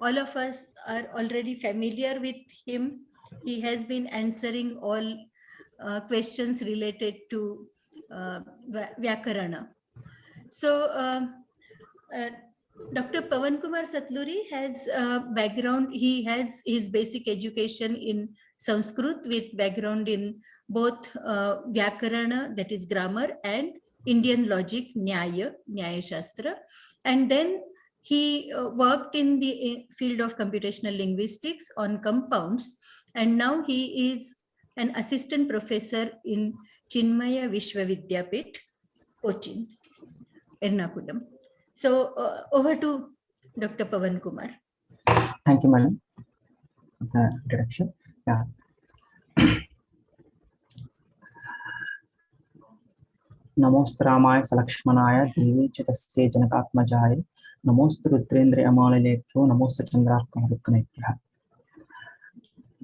all of us are already familiar with him. He has been answering all questions related to Vyakarana. So, Dr. Pawan Kumar Satluri has background. He has his basic education in Sanskrit with background in both Vyakarana, that is grammar, and Indian logic, Nyaya Shastra. And then he worked in the field of computational linguistics on compounds. And now he is an assistant professor in Chinmaya Vishwavidyapit, Cochin, Ernakulam. So over to Dr. Pawan Kumar. Thank you, madam, for the introduction. Yeah. नमोस्तु रामाय सलक्ष्मणाय देवी च तस्यै जनकात्मजाय नमोस्तु रुद्रेन्द्र अमाललेभ्यो नमोस्तु चन्द्रार्कमरुत्कनेभ्यः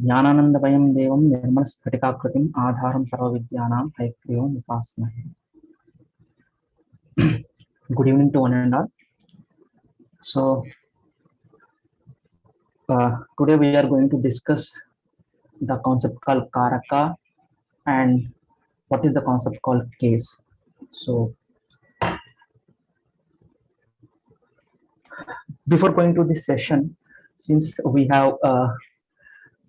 ज्ञानानन्दमयं देवं निर्मलस्फटिकाकृतिम् आधारं सर्वविद्यानां हयग्रीवम् उपास्महे. Good evening to one and all. So today we are going to discuss the concept called Karaka and what is the concept called case. So before going to this session, since we have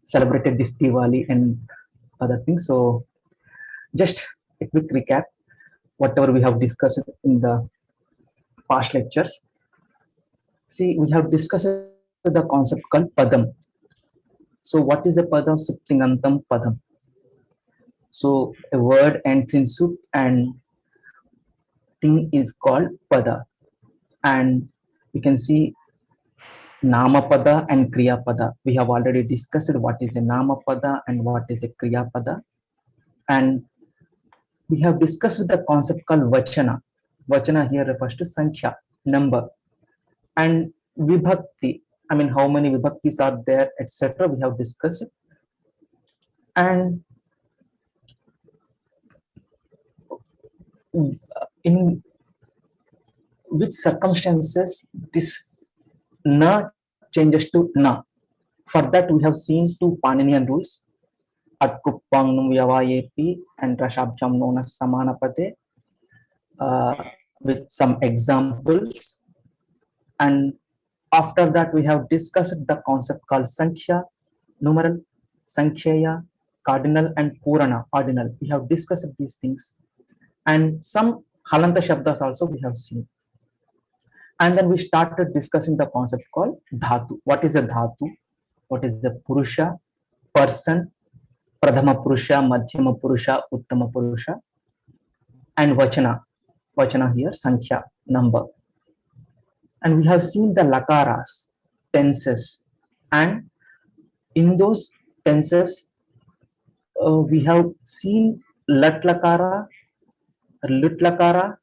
celebrated this Diwali and other things, so just a quick recap whatever we have discussed in the past lectures. See, we have discussed the concept called Padam. So what is a Padam? Suptingantam Padam. So a word ends in sup and thing is called Pada. And you can see Namapada and Kriyapada. We have already discussed what is a Namapada and what is a Kriyapada. And we have discussed the concept called Vachana. Vachana here refers to Sankhya, number. And Vibhakti, I mean how many Vibhaktis are there, etc. We have discussed. And in which circumstances this na changes to na. For that we have seen two Paninian rules, Atkupangnum Vyavayepi and Rashabjam known as Samanapade, with some examples. And after that we have discussed the concept called Sankhya, numeral, Sankhya, cardinal, and Purana, ordinal. We have discussed these things. And some Halanta Shabdas also we have seen. And then we started discussing the concept called Dhatu. What is a Dhatu? What is the Purusha, person, Pradhama Purusha, Madhyama Purusha, Uttama Purusha, and Vachana. Vachana here, Sankhya, number. And we have seen the Lakaras, tenses. And in those tenses, we have seen Lat Lakara, Lut Lakara,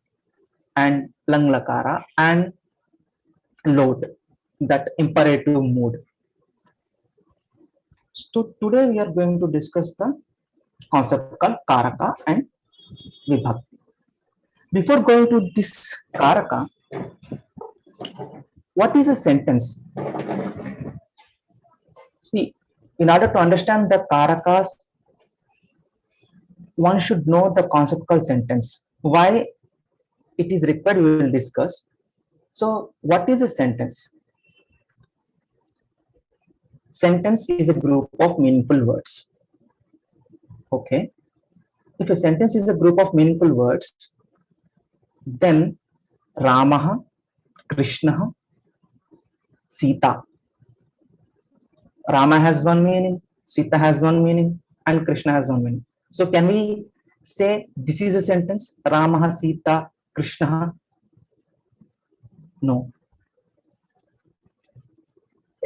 and Lang Lakara, and Load, that imperative mood. So today we are going to discuss the concept called Karaka and Vibhakti. Before going to this Karaka, what is a sentence? See, in order to understand the Karakas, one should know the concept called sentence. Why it is required, we will discuss. So what is a sentence? Sentence is a group of meaningful words. Okay. If a sentence is a group of meaningful words, then Ramaha, Krishna, Sita. Rama has one meaning, Sita has one meaning, and Krishna has one meaning. So can we say this is a sentence? Ramaha, Sita, Krishna? No.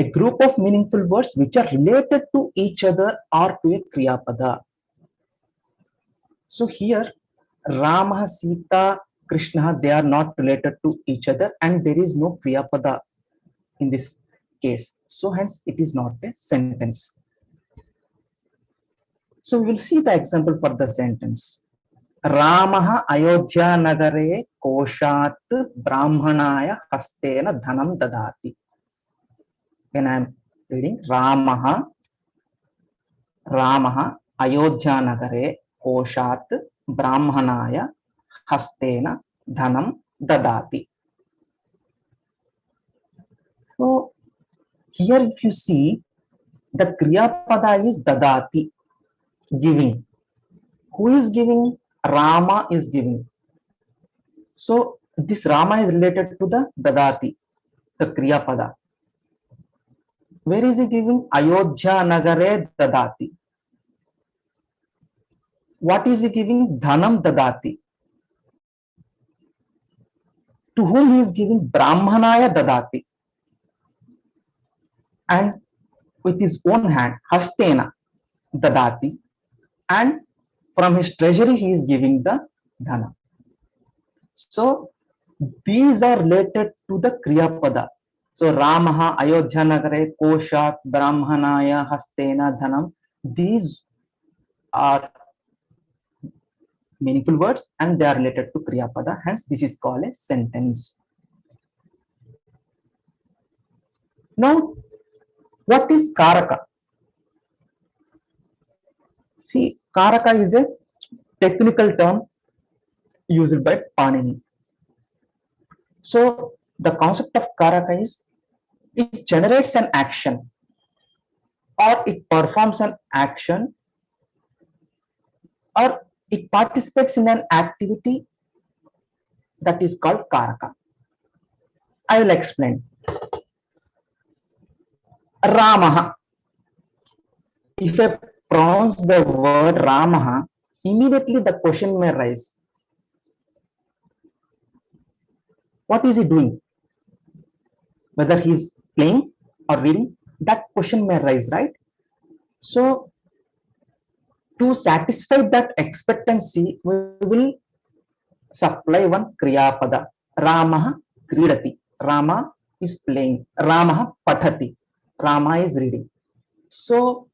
A group of meaningful words which are related to each other or to a Kriyapada. So here, Rama, Sita, Krishna, they are not related to each other and there is no Kriyapada in this case. So hence it is not a sentence. So we will see the example for the sentence. Ramah Ayodhya Nagare Koshat Brahmanaya Hastena Dhanam Dadati. When I am reading Ramah Ayodhya Nagare Koshat Brahmanaya Hastena Dhanam Dadati. So here if you see, the Kriya Pada is Dadati, giving. Who is giving? Rama is giving. So this Rama is related to the Dadati, the Kriya Pada. Where is he giving? Ayodhya Nagare Dadati. What is he giving? Dhanam Dadati. To whom he is giving? Brahmanaya Dadati. And with his own hand, Hastena Dadati. And from his treasury, he is giving the Dhana. So these are related to the Kriya Pada. So Ramaha, Ayodhya Nagare, Koshat, Brahmanaya, Hastena, Dhanam. These are meaningful words and they are related to Kriya Pada. Hence, this is called a sentence. Now, what is Karaka? See, Karaka is a technical term used by Panini. So, the concept of Karaka is it generates an action or it performs an action or it participates in an activity that is called Karaka. I will explain. Ramaha. If I pronounce the word Ramaha, immediately the question may rise. What is he doing? Whether he is playing or reading, that question may rise, right? So, to satisfy that expectancy, we will supply one Kriya Pada. Ramaha Kridati. Rama is playing. Ramaha Pathati. Rama is reading. So,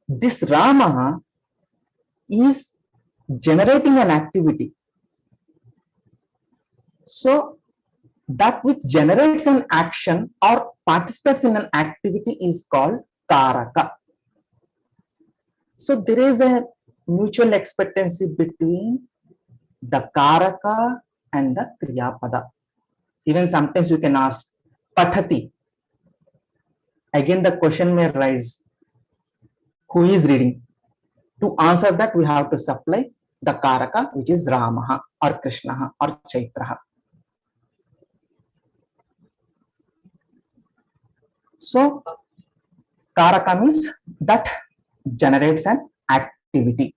this Ramaha is generating an activity. So, that which generates an action or participates in an activity is called Karaka. So, there is a mutual expectancy between the Karaka and the Kriya Pada. Even sometimes you can ask Pathati. Again, the question may rise, who is reading? To answer that, we have to supply the Karaka, which is Ramaha or Krishnaha or Chaitraha. So, Karaka means that generates an activity.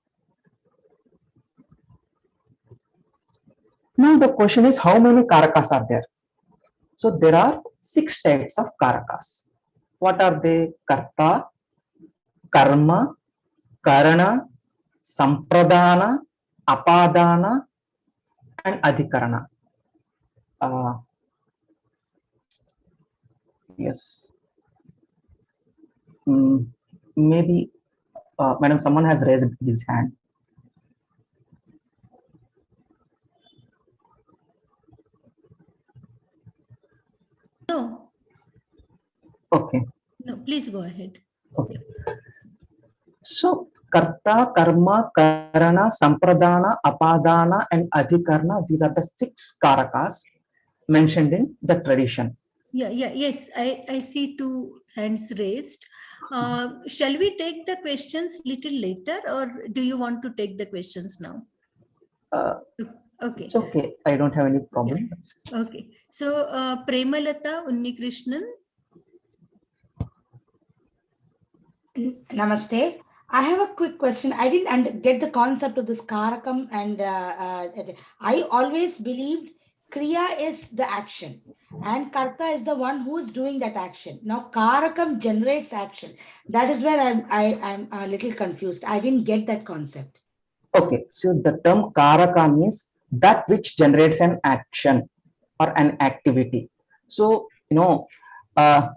Now, the question is, how many Karakas are there? So, there are 6 types of Karakas. What are they? Karta, Karma, Karana, Sampradana, Apadana, and Adhikarana. Yes. Maybe, madam, someone has raised his hand. No. Okay. No, please go ahead. Okay. So, Karta, Karma, Karana, Sampradana, Apadana, and Adhikarana, these are the 6 Karakas mentioned in the tradition. Yes, I see 2 hands raised. Shall we take the questions little later or do you want to take the questions now? Okay. It's okay. I don't have any problem. Yeah. Okay. So, Premalata Unnikrishnan. Namaste. I have a quick question. I didn't get the concept of this Karakam, and I always believed Kriya is the action and Karta is the one who is doing that action. Now Karakam generates action. That is where I'm a little confused. I didn't get that concept. Okay, so the term Karaka means that which generates an action or an activity. So, I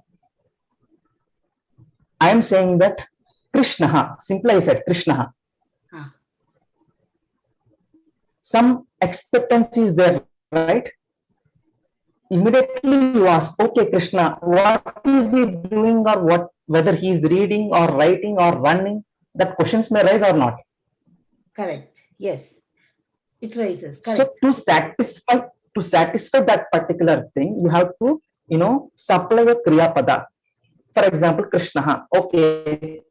am saying that Krishna, simply I said Krishna. some expectancy is there, right? Immediately you ask, okay, Krishna, what is he doing, or what, whether he is reading or writing or running, that questions may rise or not. Correct. Yes. It raises. So Correct. to satisfy that particular thing, you have to, supply a kriya pada. For example, Krishna, okay,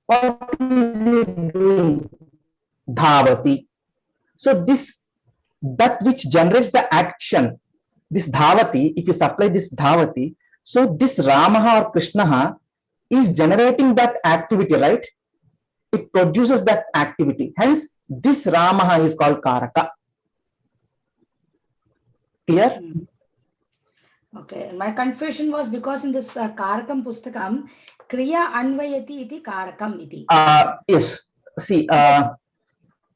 what is he doing? Dhavati. So that which generates the action, this dhavati, if you supply this dhavati, so this Ramaha or Krishna is generating that activity, right? It produces that activity. Hence, this Ramaha is called Karaka. Clear? Okay. My confusion was because in this Karakam Pustakam, Kriya Anvayati iti Karakam iti. Yes. See,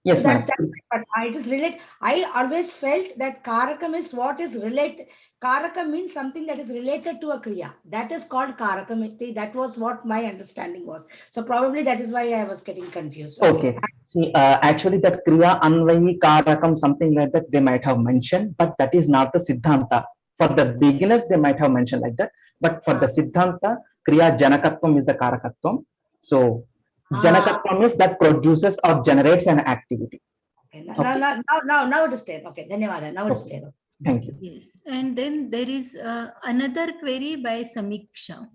yes, ma'am. But it is related. I always felt that Karakam is what is related. Karakam means something that is related to a Kriya. That is called Karakam iti. That was what my understanding was. So probably that is why I was getting confused. Okay. See, actually, that Kriya Anvayi Karakam, something like that, they might have mentioned, but that is not the Siddhanta. For the beginners, they might have mentioned like that, but for the Siddhanta, Kriya Janakatvam is the Karakatvam. So, Janakatvam means that produces or generates an activity. Okay. Now it is clear. Okay, Dhanyavada. Now it is clear. Thank you. Yes, and then there is another query by Samiksha.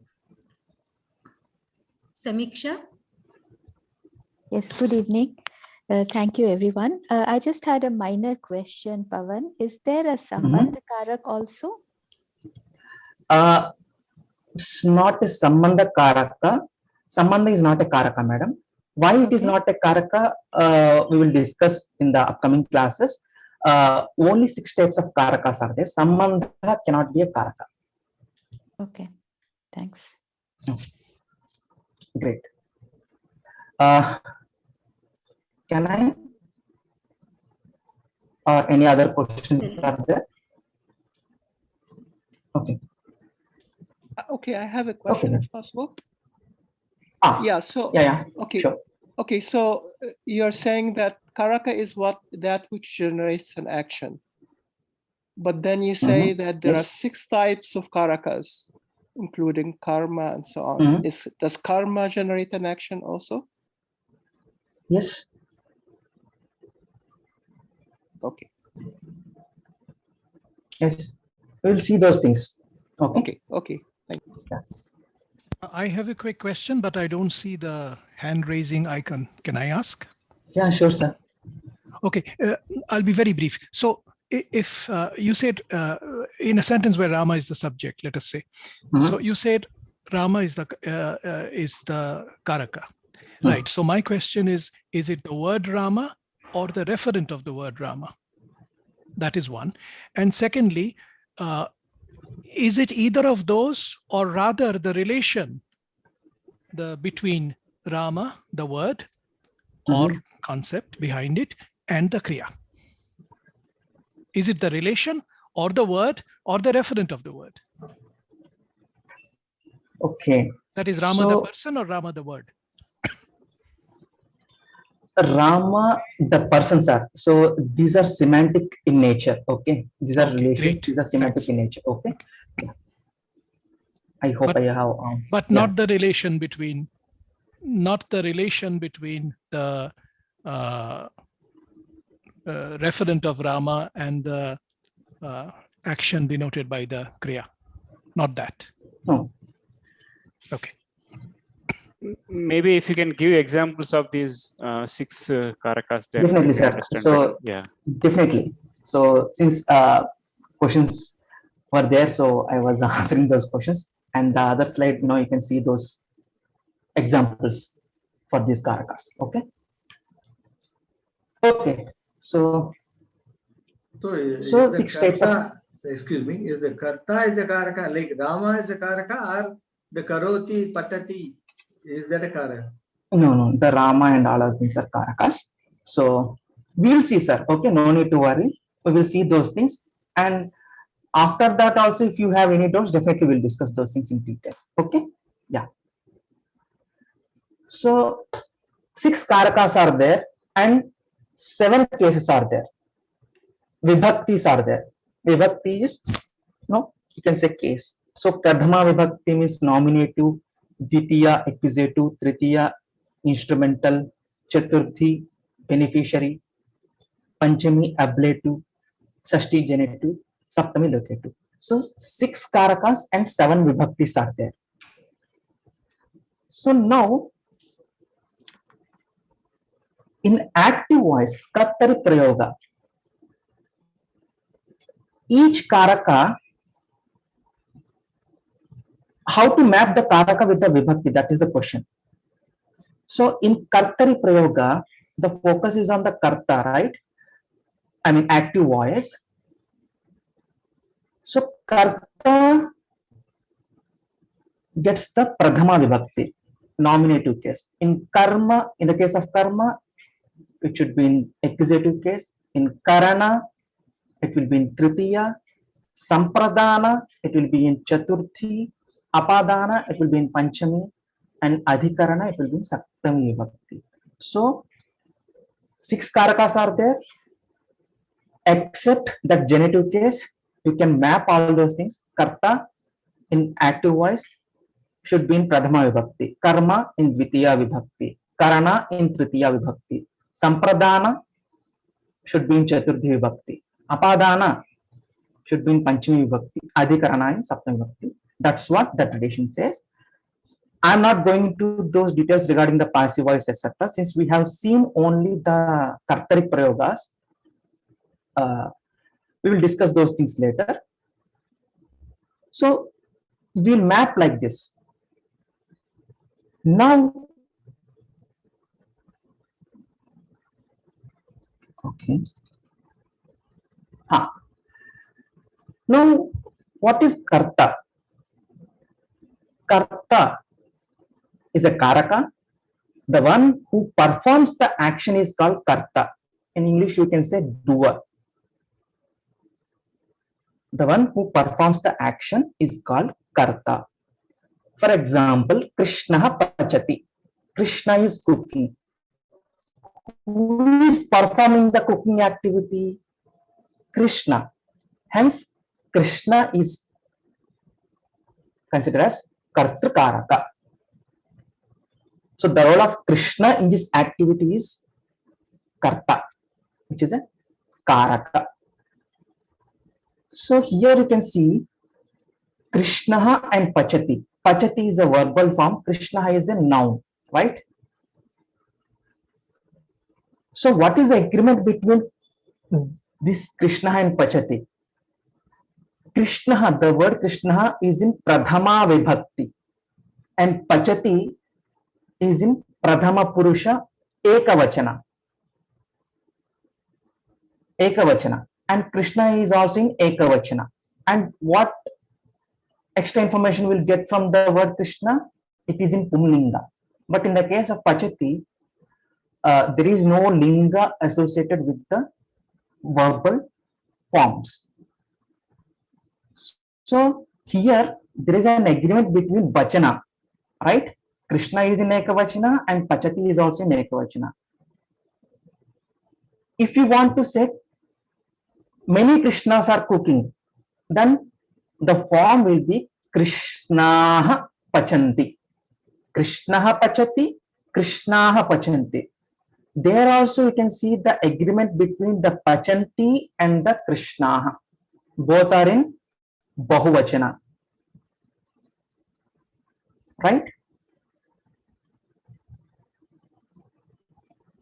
Samiksha? Yes, good evening. Thank you, everyone. I just had a minor question, Pawan. Is there a Sambandha Karak also? It's not a Sambandha Karaka. Sambandha is not a Karaka, madam. Why it is not a Karaka, we will discuss in the upcoming classes. Only 6 types of Karakas are there. Sambandha cannot be a Karaka. Okay, thanks. Great. Can I? Or any other questions are there? Okay. Okay, I have a question, if possible. Yeah. So Yeah. okay. Sure. Okay. So you're saying that Karaka is that which generates an action, but then you say that there are 6 types of Karakas, including karma and so on. Does karma generate an action also? Yes. Okay. Yes. We'll see those things. Okay. Okay. Thank you. Yeah. I have a quick question, but I don't see the hand raising icon. Can I ask? Yeah, sure, sir. Okay, I'll be very brief. So if you said in a sentence where Rama is the subject, let us say, so you said Rama is the Karaka, right? So my question is it the word Rama or the referent of the word Rama? That is one. And secondly, is it either of those, or rather the relation between Rama, the word or concept behind it, and the Kriya? Is it the relation or the word or the referent of the word? Okay. That is Rama the person or Rama the word? Rama, the person, sir. So these are semantic in nature. Okay. These are relations. Great. These are semantic in nature. Okay. Yeah. I hope I have. But not the relation between, the referent of Rama and the action denoted by the Kriya. Not that. No. Okay. Maybe if you can give examples of these 6 Karakas, then Definitely, sir. So yeah, definitely. So since questions were there, so I was answering those questions. And the other slide, you can see those examples for these Karakas. Okay. Okay. So 6 types of. Excuse me. Is the Karta is the Karaka, like Rama is a Karaka, or the Karoti, Patati? Is that a Karaka? No, the Rama and all of things are Karakas. So we'll see, sir. Okay, no need to worry. We will see those things. And after that also, if you have any doubts, definitely we'll discuss those things in detail. Okay. Yeah. So 6 Karakas are there and 7 cases are there. vibhaktis are there. Vibhakti is, no, you can say case. So Pradhama Vibhakti means nominative, Dvitiya accusative, Tritiya instrumental, Chaturthi beneficiary, Panchami ablative, Shashti genitive, Saptami locative. So 6 karakas and 7 vibhaktis are there. So now in active voice, Kartari Prayoga, each karaka, how to map the karaka with the vibhakti, that is the question. So in Kartari Prayoga, the focus is on the karta, right? I mean active voice. So karta gets the Pradhama Vibhakti, nominative case. In karma, in the case of karma, it should be in accusative case. In karana, it will be in Tritiya. Sampradana, it will be in Chaturthi. Apadana, it will be in Panchami. And Adhikarana, it will be in Saptami Vibhakti. So 6 karakas are there, except that genitive case. You can map all those things. Karta in active voice should be in Pradhama Vibhakti. Karma in Dvitiya Vibhakti. Karana in Tritiya Vibhakti. Sampradana should be in Chaturthi Vibhakti. Apadana should be in Panchami Vibhakti. Adhikarana in Saptami Vibhakti. That's what the tradition says. I'm not going into those details regarding the passive voice, etc. Since we have seen only the Kartari Prayogas, we will discuss those things later. So we'll map like this. Now, okay. Now, what is Karta? Karta is a karaka. The one who performs the action is called karta. In English, you can say doer. The one who performs the action is called karta. For example, Krishna pachati. Krishna is cooking. Who is performing the cooking activity? Krishna. Hence, Krishna is considered as kartakaraka. So the role of Krishna in this activity is karta, which is a karaka. So here you can see Krishna and pachati. Pachati is a verbal form. Krishna is a noun, right? So what is the agreement between this Krishna and pachati? Krishna, the word Krishna is in Pradhama Vibhakti and pachati is in Pradhama Purusha Ekavachana. Ekavachana. And Krishna is also in Ekavachana. And what extra information we'll get from the word Krishna? It is in Pumlinga. But in the case of Pachati, there is no linga associated with the verbal forms. So here there is an agreement between Vachana, right? Krishna is in Ekavachana and Pachati is also in Ekavachana. If you want to say many Krishnas are cooking, then the form will be Krishnaha Pachanti. Krishnaha Pachati, Krishnaha Pachanti. There also you can see the agreement between the Pachanti and the Krishnaha. Both are in Bahuvachana. Right?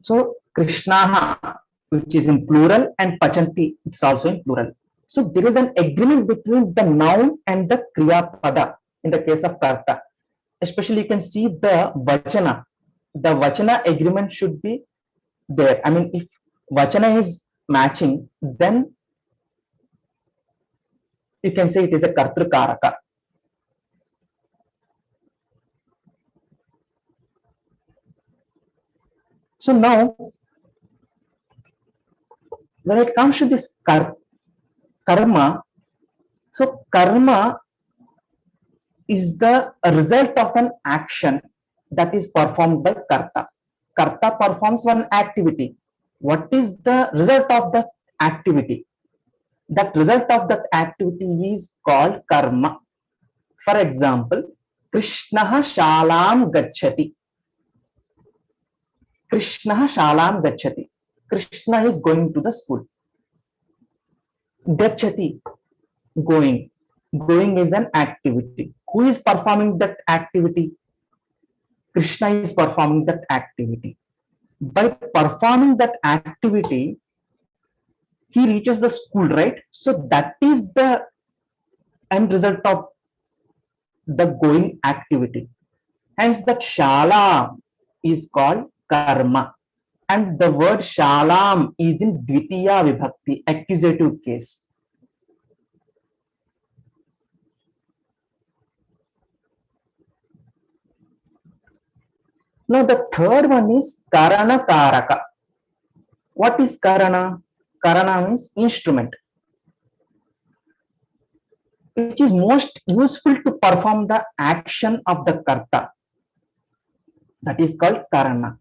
So Krishnaha, which is in plural, and Pachanti, it's also in plural. So there is an agreement between the noun and the Kriya Pada in the case of Karta. Especially you can see the Vachana. The Vachana agreement should be there. I mean, if Vachana is matching, then you can say it is a Kartrukaraka. So now, when it comes to this karma, so karma is the result of an action that is performed by karta. Karta performs one activity. What is the result of the activity? that result of that activity is called karma. For example, Krishnaha shalam gacchati. Krishnaha shalam gacchati. Krishna is going to the school. Gacchati, going. Going is an activity. Who is performing that activity? Krishna is performing that activity. By performing that activity, he reaches the school, right? So that is the end result of the going activity. Hence, that shala is called karma. And the word shalam is in dvitiya vibhakti, accusative case. Now, the third one is karana karaka. What is karana? Karana means instrument, which is most useful to perform the action of the karta. That is called karana.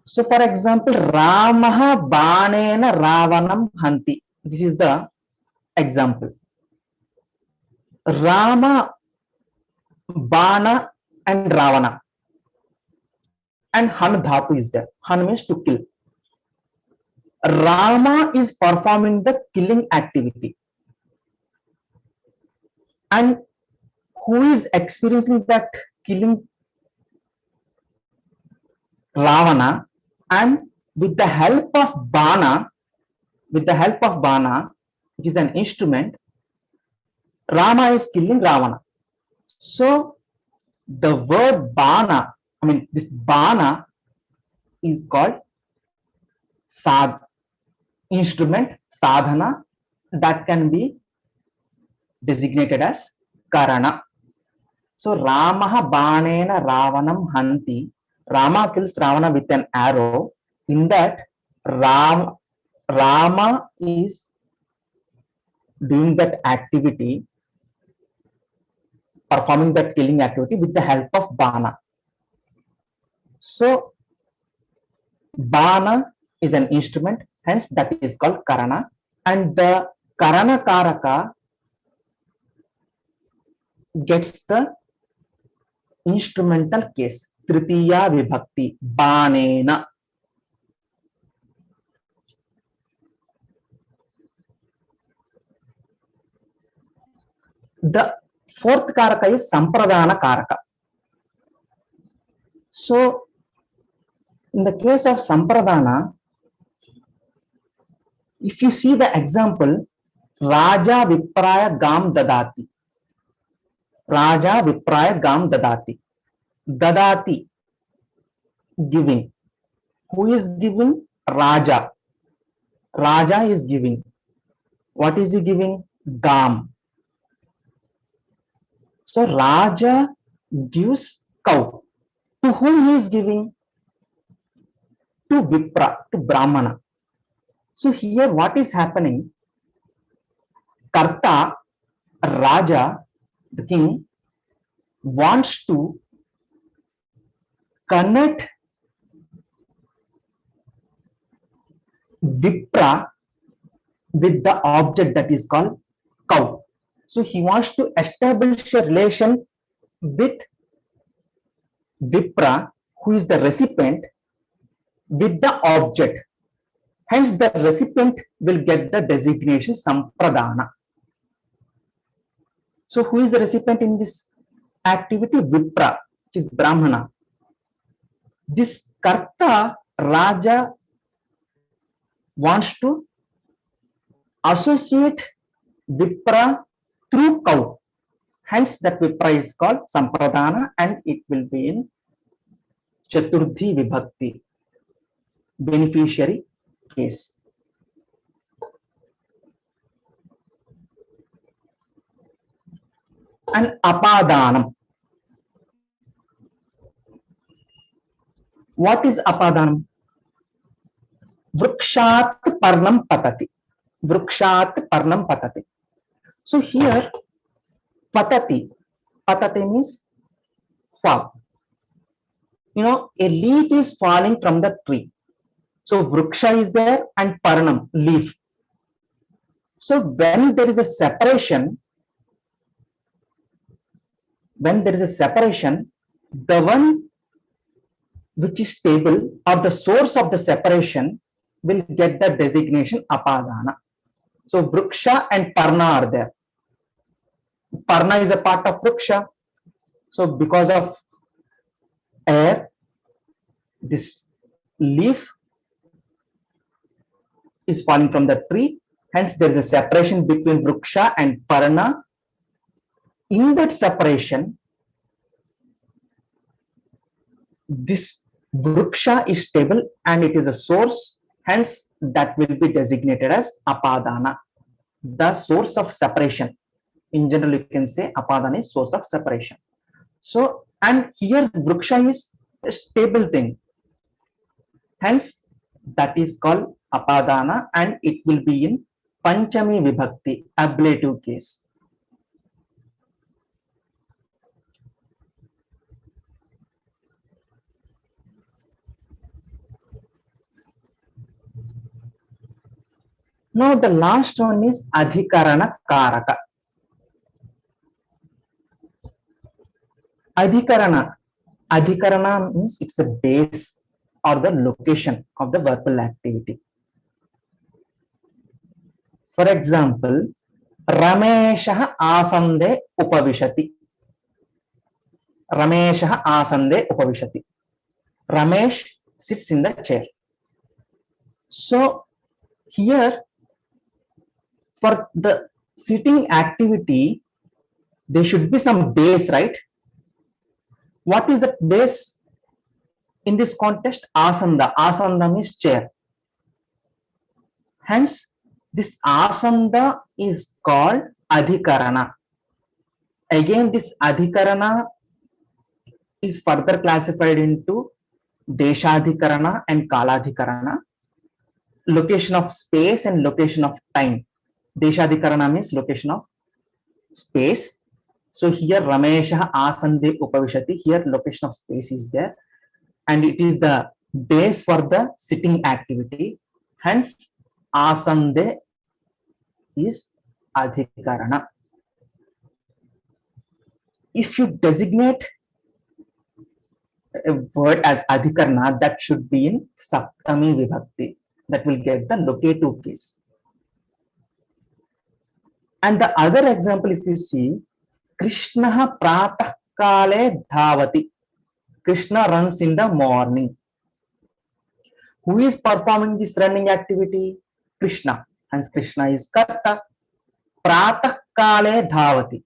So, for example, Ramaha banena ravanam hanti. This is the example. Rama, bana and ravana. And han dhatu is there. Han means to kill. Rama is performing the killing activity. And who is experiencing that killing? Ravana. And with the help of bana, which is an instrument, Rama is killing Ravana. So the word bana, this bana is called instrument, sadhana, that can be designated as karana. So Ramaha banena ravanam hanti. Rama kills Ravana with an arrow. In that, Rama is doing that activity, performing that killing activity with the help of bana. So, bana is an instrument, hence that is called karana. And the karana karaka gets the instrumental case. Tritiya vibhakti, banena. The fourth karaka is sampradana karaka. So, in the case of sampradana, if you see the example, Raja Vipraya Gam Dadati. Raja Vipraya Gam Dadati. Dadati, giving. Who is giving? Raja. Raja is giving. What is he giving? Gam. So Raja gives cow. To whom he is giving? To Vipra, to Brahmana. So here what is happening? Karta, Raja, the king, wants to connect Vipra with the object that is called cow. So he wants to establish a relation with Vipra, who is the recipient, with the object. Hence, the recipient will get the designation Sampradana. So, who is the recipient in this activity? Vipra, which is Brahmana. This Karta, Raja, wants to associate Vipra through cow. Hence, that Vipra is called Sampradana and it will be in Chaturthi Vibhakti, beneficiary case. And Apadanam. What is Apadanam? Vrikshat Parnam Patati. Vrikshat Parnam Patati. So here, Patati. Patati means fall. You know, a leaf is falling from the tree. So Vriksha is there and Parnam, leaf. So when there is a separation, the one which is stable or the source of the separation will get the designation apadana. So Vriksha and Parna are there. Parna is a part of Vriksha. So because of air, this leaf is falling from the tree. Hence, there is a separation between Vriksha and Parna. In that separation, this Vriksha is stable and it is a source. Hence, that will be designated as Apadana, the source of separation. In general, you can say Apadana is source of separation. So, and here Vriksha is a stable thing. Hence, that is called Apadana and it will be in Panchami Vibhakti, ablative case. Now, the last one is Adhikarana Karaka. Adhikarana means it's a base or the location of the verbal activity. For example, Ramesha Asande Upavishati. Ramesha Asande Upavishati. Ramesh sits in the chair. So here, for the sitting activity, there should be some base, right? What is the base in this context? Asanda. Asanda means chair. Hence, this asanda is called adhikarana. Again, this adhikarana is further classified into deshadhikarana and kaladhikarana. Location of space and location of time. Deshadhikarana means location of space. So here Ramesha Asande Upavishati, here location of space is there and it is the base for the sitting activity. Hence Asande is Adhikarana. If you designate a word as Adhikarana, that should be in Saptami Vibhakti. That will get the locative case. And the other example, if you see, Krishna Pratah Kale Dhavati. Krishna runs in the morning. Who is performing this running activity? Krishna. Hence Krishna is Karta. Pratah Kale Dhavati.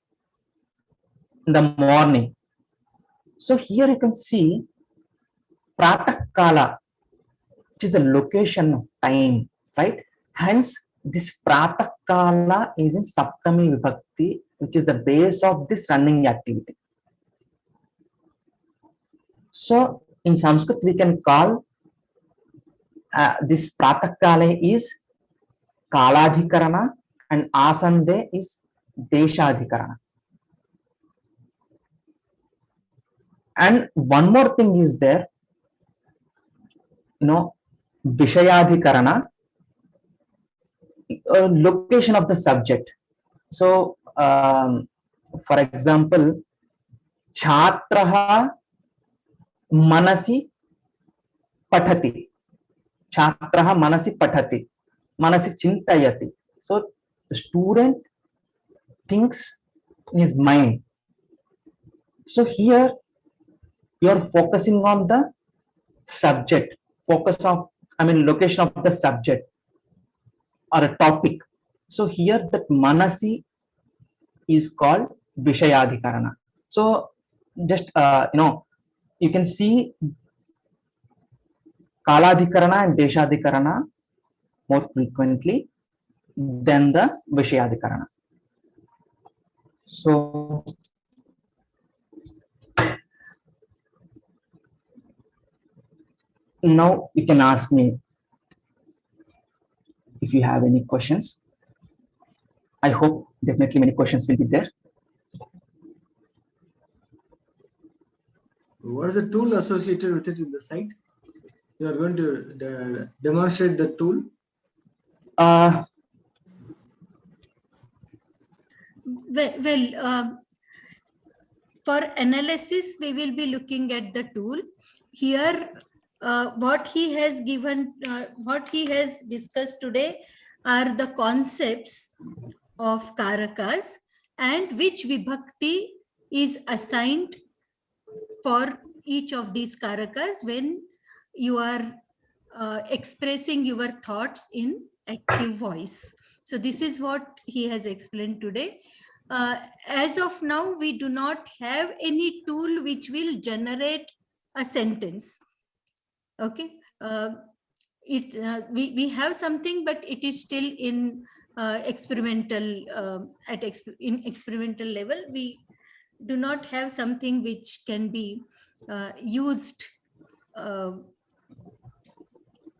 In the morning. So here you can see Pratah Kala, which is the location of time, right? Hence this Pratah Kala is in Saptami Vibhakti, which is the base of this running activity. So in Sanskrit we can call this Pratah Kale is Kaladhikarana and Asande is Deshadhikarana. And one more thing is there, Vishayadhikarana, location of the subject. So, for example, Chhatraha Manasi Pathati. Chhatraha Manasi Pathati. Manasi Chintayati. So, the student thinks in his mind. So, here you are focusing on the subject, location of the subject or a topic. So here that Manasi is called Vishayadhikarana. So just you can see Kaladhikarana and Deshadhikarana more frequently than the Vishayadhikarana. So now you can ask me if you have any questions. I hope definitely many questions will be there. What is the tool associated with it in the site? You are going to demonstrate the tool? Well, for analysis, we will be looking at the tool. Here, what he has given, what he has discussed today are the concepts of karakas and which vibhakti is assigned for each of these karakas when you are expressing your thoughts in active voice. So this is what he has explained today. As of now, we do not have any tool which will generate a sentence. Okay. We have something, but it is still in experimental in experimental level. We do not have something which can be used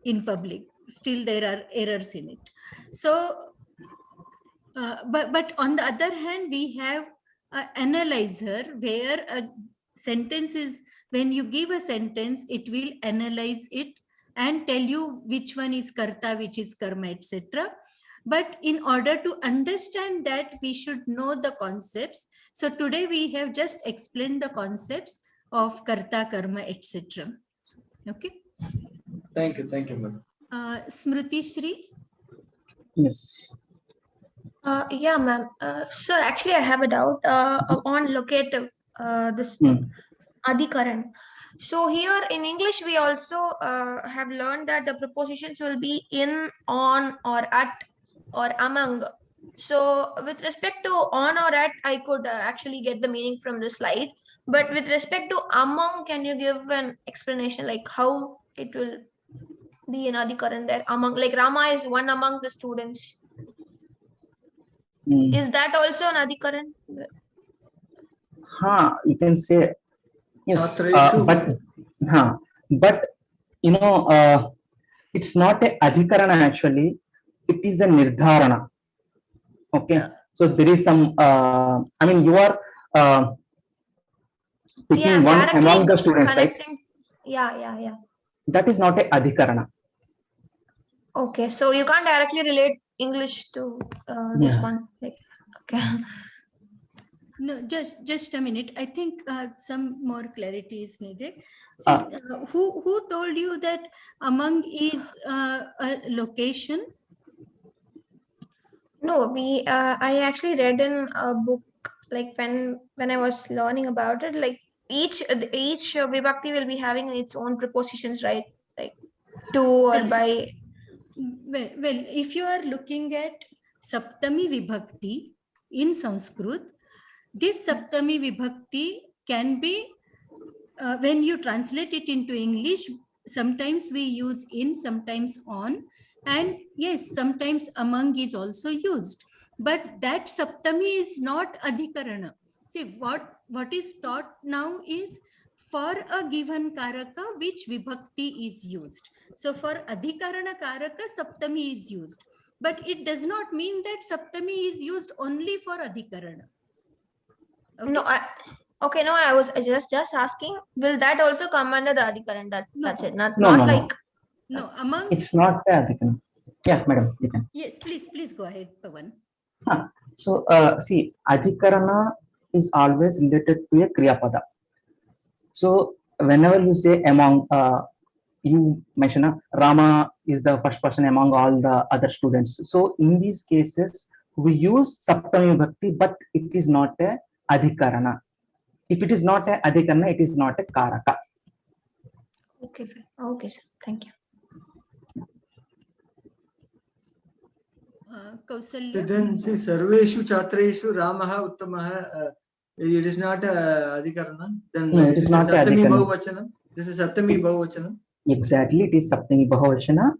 in public. Still there are errors in it. So but on the other hand, we have an analyzer where a sentence is, when you give a sentence, it will analyze it and tell you which one is karta, which is karma, etc. But in order to understand that, we should know the concepts. So today we have just explained the concepts of karta, karma, etc. Okay. Thank you, madam. Smriti Shri. Yes. Yeah, ma'am. Sir, actually, I have a doubt on locative, this adhikaran. So here in English, we also have learned that the prepositions will be in, on, or at, or among. So with respect to on or at, I could actually get the meaning from the slide. But with respect to among, can you give an explanation like how it will be in adhikaran there? Among, like Rama is one among the students. Is that also an adhikaran? You can say yes, Chatreshu. but you know, it's not a adhikarana actually. It is a nirdharana. Okay, so there is some. I mean, you are picking one among the students, right? Yeah. That is not a adhikarana. Okay, so you can't directly relate English to this one. Like, okay. No, just a minute. I think some more clarity is needed. See, who told you that among is a location? No, I actually read in a book, like when I was learning about it, like each vibhakti will be having its own prepositions, right? Like to or by. Well, if you are looking at Saptami Vibhakti in Sanskrit, this Saptami Vibhakti can be, when you translate it into English, sometimes we use in, sometimes on, and yes, sometimes among is also used. But that Saptami is not Adhikarana. See, what is taught now is for a given Karaka, which Vibhakti is used. So for Adhikarana Karaka, Saptami is used. But it does not mean that Saptami is used only for Adhikarana. Okay? No, I was just asking, will that also come under the adhikaran? That's it. Not like. No, among. It's not the adhikaran. Yeah, madam, you can. Yes, please go ahead, Pawan. So, see, adhikarana is always related to a kriya pada. So, whenever you say among, you mention Rama is the first person among all the other students. So, in these cases, we use Saptami Vibhakti, but it is not a adhikarana. If it is not a adhikarana, it is not a karaka. Okay, sir. Thank you. Kausalya. Then see, Sarveshu Chatreshu Ramaha Uttamaha. It is not adhikarana. Then no, it is not Saptami Bahuvachana. This is Saptami Bahuvachana. Exactly, it is Saptami Bahuvachana.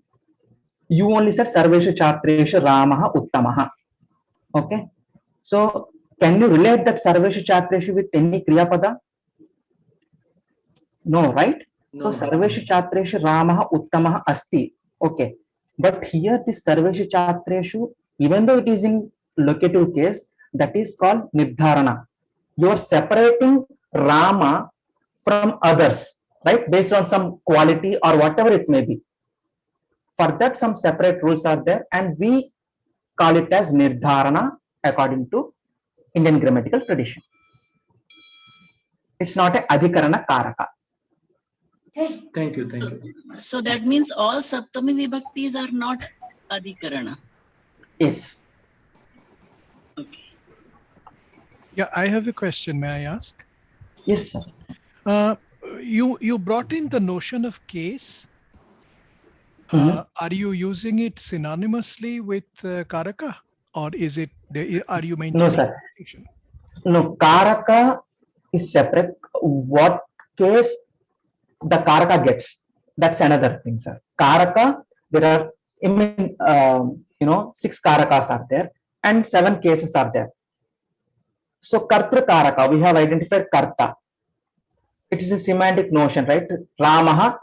You only said Sarveshu Chatreshu Ramaha Uttamaha. Okay. So, can you relate that Sarveshu Chatreshu with any Kriya Pada? No, right? No. So, Sarveshu Chatreshu Ramaha Uttamaha Asti. Okay. But here, this Sarveshu Chatreshu, even though it is in locative case, that is called Nirdharana. You are separating Rama from others, right? Based on some quality or whatever it may be. For that, some separate rules are there, and we call it as Nirdharana according to Indian grammatical tradition. It's not a adhikarana karaka. Thank you. Thank you. So that means all Saptami Vibhaktis are not Adhikarana. Yes. Okay. Yeah, I have a question. May I ask? Yes, sir. You brought in the notion of case. Are you using it synonymously with karaka, or is it? Are you maintaining? No, sir. No, karaka is separate. What case the karaka gets, that's another thing, sir. Karaka, there are, I mean, 6 karakas are there and 7 cases are there. So kartra karaka, we have identified karta. It is a semantic notion, right? Ramaha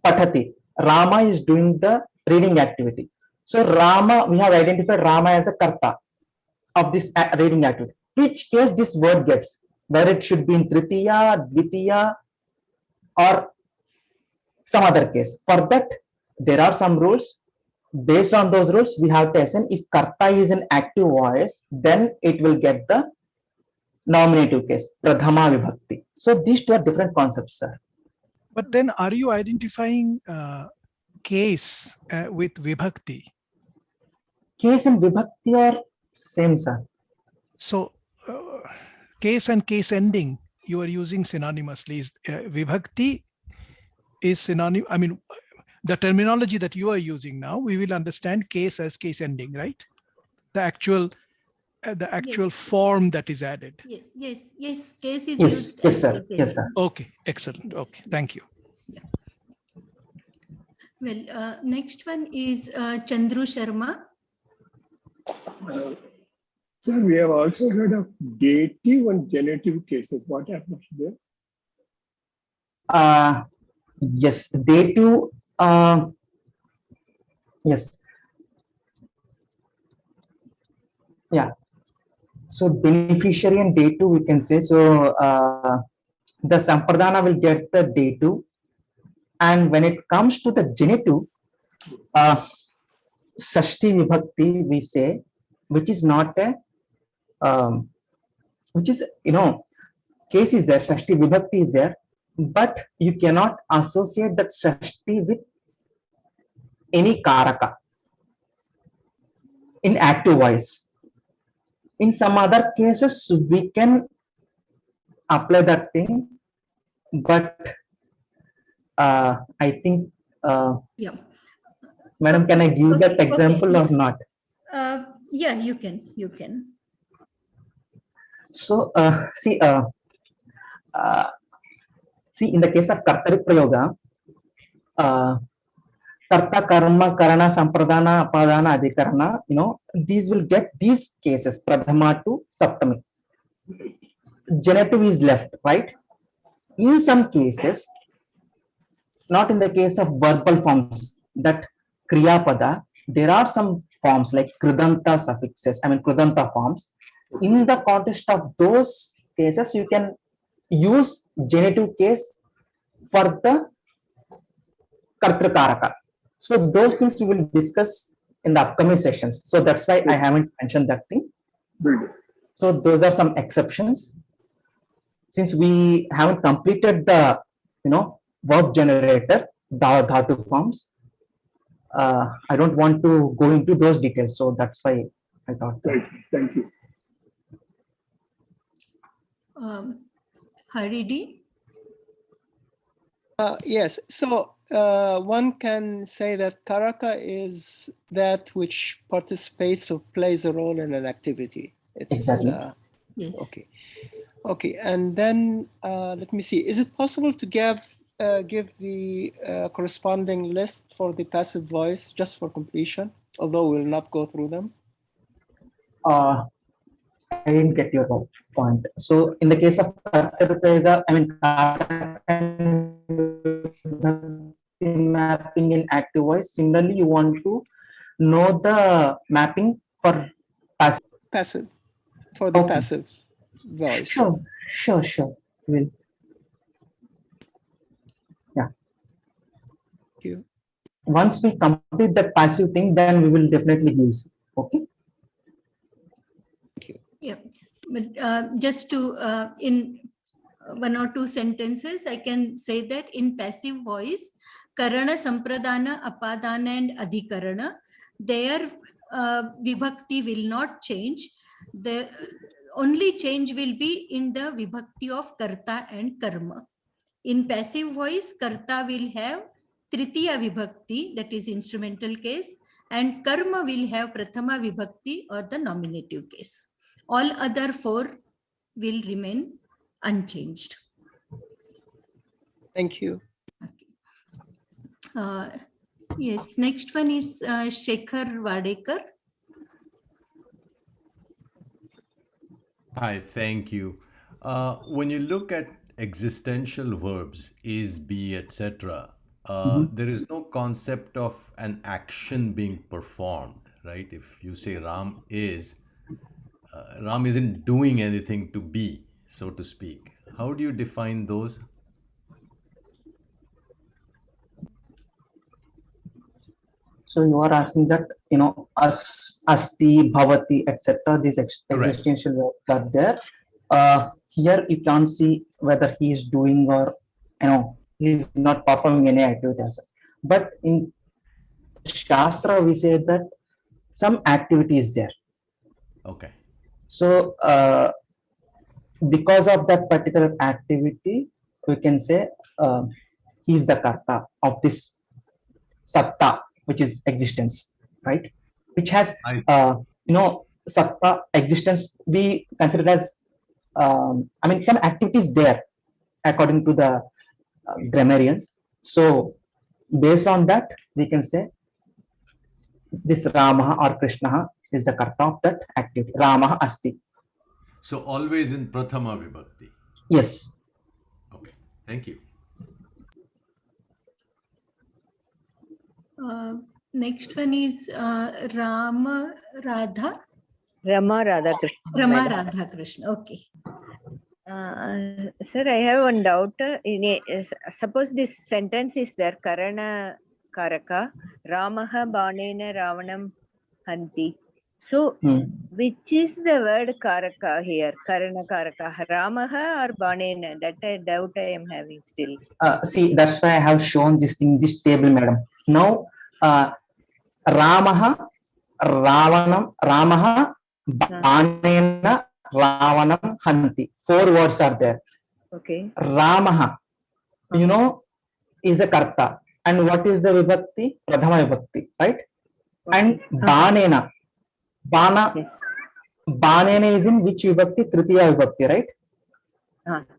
patati. Rama is doing the reading activity. So Rama, we have identified Rama as a karta of this reading activity. Which case this word gets, whether it should be in tritiya, dvitiya, or some other case. For that, there are some rules. Based on those rules, we have to assign if karta is an active voice, then it will get the nominative case, pradhama vibhakti. So these two are different concepts, sir. But then are you identifying case with vibhakti? Case and vibhakti are same, sir. So case and case ending, you are using synonymously. Is vibhakti is synonym? I mean, the terminology that you are using now, we will understand case as case ending, right? The actual Yes. form that is added. Yes. Case is Yes, used. yes, as sir. case Yes, sir. ending. Okay, excellent. Okay, thank you. Well, next one is Chandru Sharma. Sir, we have also heard of dative and genitive cases. What happens there? Yes, dative. Yes. Yeah. So beneficiary and dative, we can say. So the sampradana will get the dative, and when it comes to the genitive, Sashti Vibhakti we say, which is not a, which is, case is there, Sashti Vibhakti is there, but you cannot associate that Sashti with any karaka in active voice. In some other cases, we can apply that thing, but I think, Yeah. Madam, can I give that Okay, example or yeah. not? Yeah, you can. So, see, in the case of Kartari Prayoga, Karta, Karma, Karana, Sampradana, Apadana, Adhikarana, these will get these cases, Pradhama to Saptami. Genitive is left, right? In some cases, not in the case of verbal forms, that Kriya Pada, there are some forms like Kridanta suffixes, Kridanta forms. In the context of those cases, you can use genitive case for the Kartra Karaka. So those things we will discuss in the upcoming sessions. So that's why I haven't mentioned that thing. So those are some exceptions. Since we haven't completed the, verb generator, dhatu forms, I don't want to go into those details. So that's why I thought that. Thank you. Haridhi? Yes, so one can say that karaka is that which participates or plays a role in an activity. It's, exactly. Yes. Okay, and then let me see. Is it possible to give the corresponding list for the passive voice just for completion, although we'll not go through them? I didn't get your point. So in the case of mapping in active voice, similarly, you want to know the mapping for passive. Passive, for the passive voice. Sure. Will. Yeah. Thank you. Once we complete the passive thing, then we will definitely use it. Okay. Yeah. But just to in one or two sentences, I can say that in passive voice, Karana, Sampradana, Apadana, and Adhikarana, their vibhakti will not change. The only change will be in the vibhakti of karta and karma. In passive voice, karta will have tritiya vibhakti, that is instrumental case, and karma will have prathama vibhakti or the nominative case. All other four will remain unchanged. Thank you. Yes, next one is Shekhar Wadekar. Hi, thank you. When you look at existential verbs, is, be, etc., there is no concept of an action being performed, right? If you say Ram is, Ram isn't doing anything to be, so to speak. How do you define those? So you are asking that, you know, asti, bhavati, etc. These existential verbs are there. Here you can't see whether he is doing or, you know, he is not performing any activity as such. But in Shastra, we say that some activity is there. Okay. So because of that particular activity, we can say he is the karta of this satta, which is existence, right? Which has, you know, satta existence, we consider as, I mean, some activities there according to the grammarians. So based on that, we can say this Rama or Krishna is the karta of that activity. Rama asti. So always in prathama vibhakti. Yes. Okay. Thank you. Next one is Rama Radha. Rama Radha Krishna. Rama Radha Krishna. Okay. Sir, I have one doubt. Suppose this sentence is there, Karana Karaka, Ramaha Banena Ravanam Hanti. So, which is the word Karaka here? Karana Karaka, Ramaha or Banena? That doubt I am having still. See, that's why I have shown this in this table, madam. Now, Ramaha, Ravanam, Ramaha, Banena, Ravanam, Hanti. 4 words are there. Okay. Ramaha, you know, is a karta. And what is the vibhakti? Pradhama vibhakti, right? Okay. And Banena. Bana. Yes. Banena is in which vibhakti? Tritiya vibhakti, right?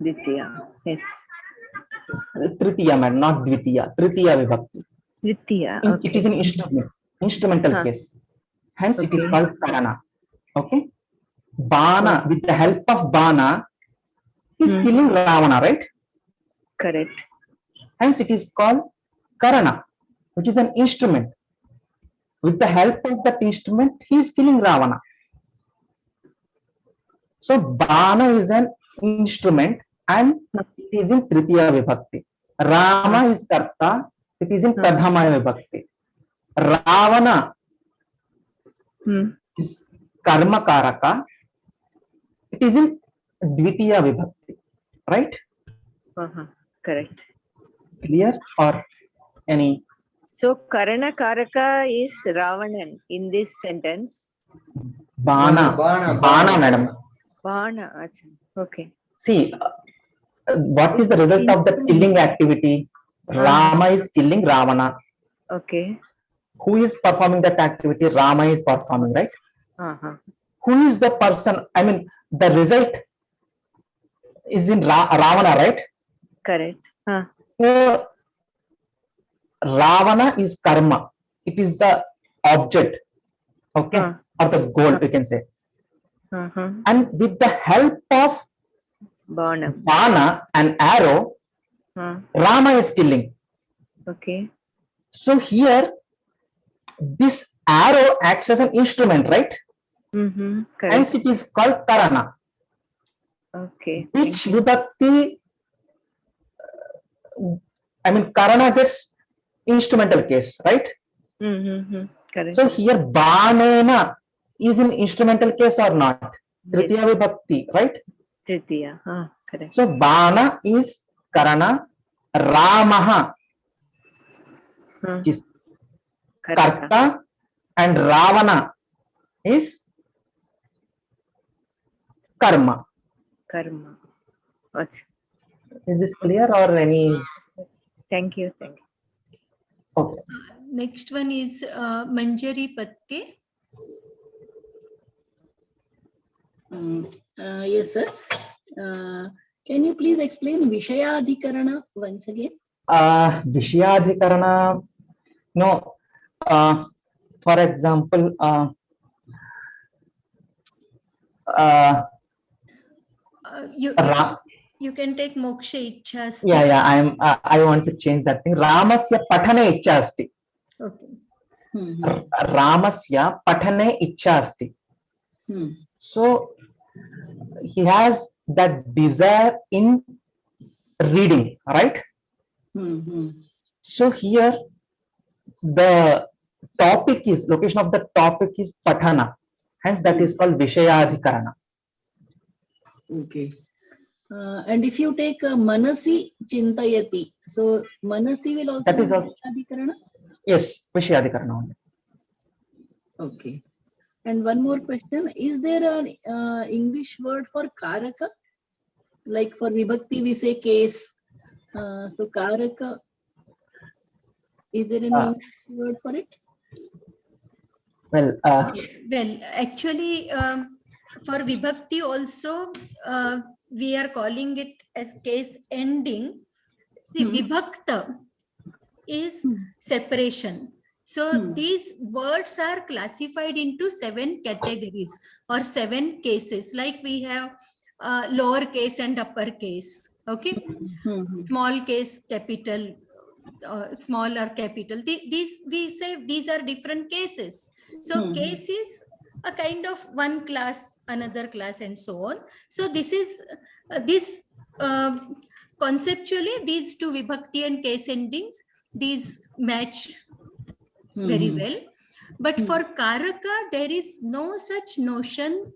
Dvitiya. Yes. Tritiya, man, not Dvitiya. Tritiya vibhakti. Dvitiya. Okay. It is an instrumental case. Hence, it is called Karana. Okay. Bana, with the help of Bana, is killing Ravana, right? Correct. Hence, it is called Karana, which is an instrument. With the help of that instrument, he is killing Ravana. So, Bana is an instrument and it is in Tritiya Vibhakti. Rama is Karta, it is in Pradhama Vibhakti. Ravana is Karma Karaka, it is in Dvitiya Vibhakti, right? Correct. Clear or any? So, Karana Karaka is Ravanan in this sentence. Bana, madam. Bana, okay. See, what is the result of the killing activity? Rama is killing Ravana. Okay. Who is performing that activity? Rama is performing, right? Who is the person? I mean, the result is in Ravana, right? Correct. So, Ravana is karma. It is the object, okay, or the goal, we can say. And with the help of Bana, an arrow, Rama is killing. Okay. So here, this arrow acts as an instrument, right? Hence it is called Karana. Okay. Which vibhakti, I mean, Karana gets instrumental case, right? Correct. So here, Banena is in instrumental case or not? Tritiya vibhakti, right? Tritiya. Correct. So Bana is Karana, Ramaha is Karta, and Ravana is Karma. Karma. Is this clear or any? Thank you. Thank you. Okay. Next one is Manjari Patke. Yes, sir. Can you please explain Vishayadhikarana once again? Vishayadhikarana, no. For example, you can take moksha ichha asti. Yeah. I want to change that thing. Ramasya patane ichha asti. Okay. Ramasya patane ichha asti. So he has that desire in reading, right? So here the topic is, location of the topic is patana, hence that is called Vishayadhikarana. Okay. And if you take Manasi Chintayati, so Manasi will also That be is also, Vishayadhikarana? yes, Vishayadhikarana only. Okay. And one more question, is there an English word for Karaka? Like for Vibhakti we say case. So Karaka, is there any English word for it? Well, actually, for Vibhakti also, we are calling it as case ending. See, Vibhakta is separation. So these words are classified into 7 categories or 7 cases. Like we have lower case and upper case. Okay, small case, capital, small or capital. These we say these are different cases. So case is a kind of one class, another class, and so on. So this is conceptually these two Vibhakti and case endings, these match very well. But for Karaka, there is no such notion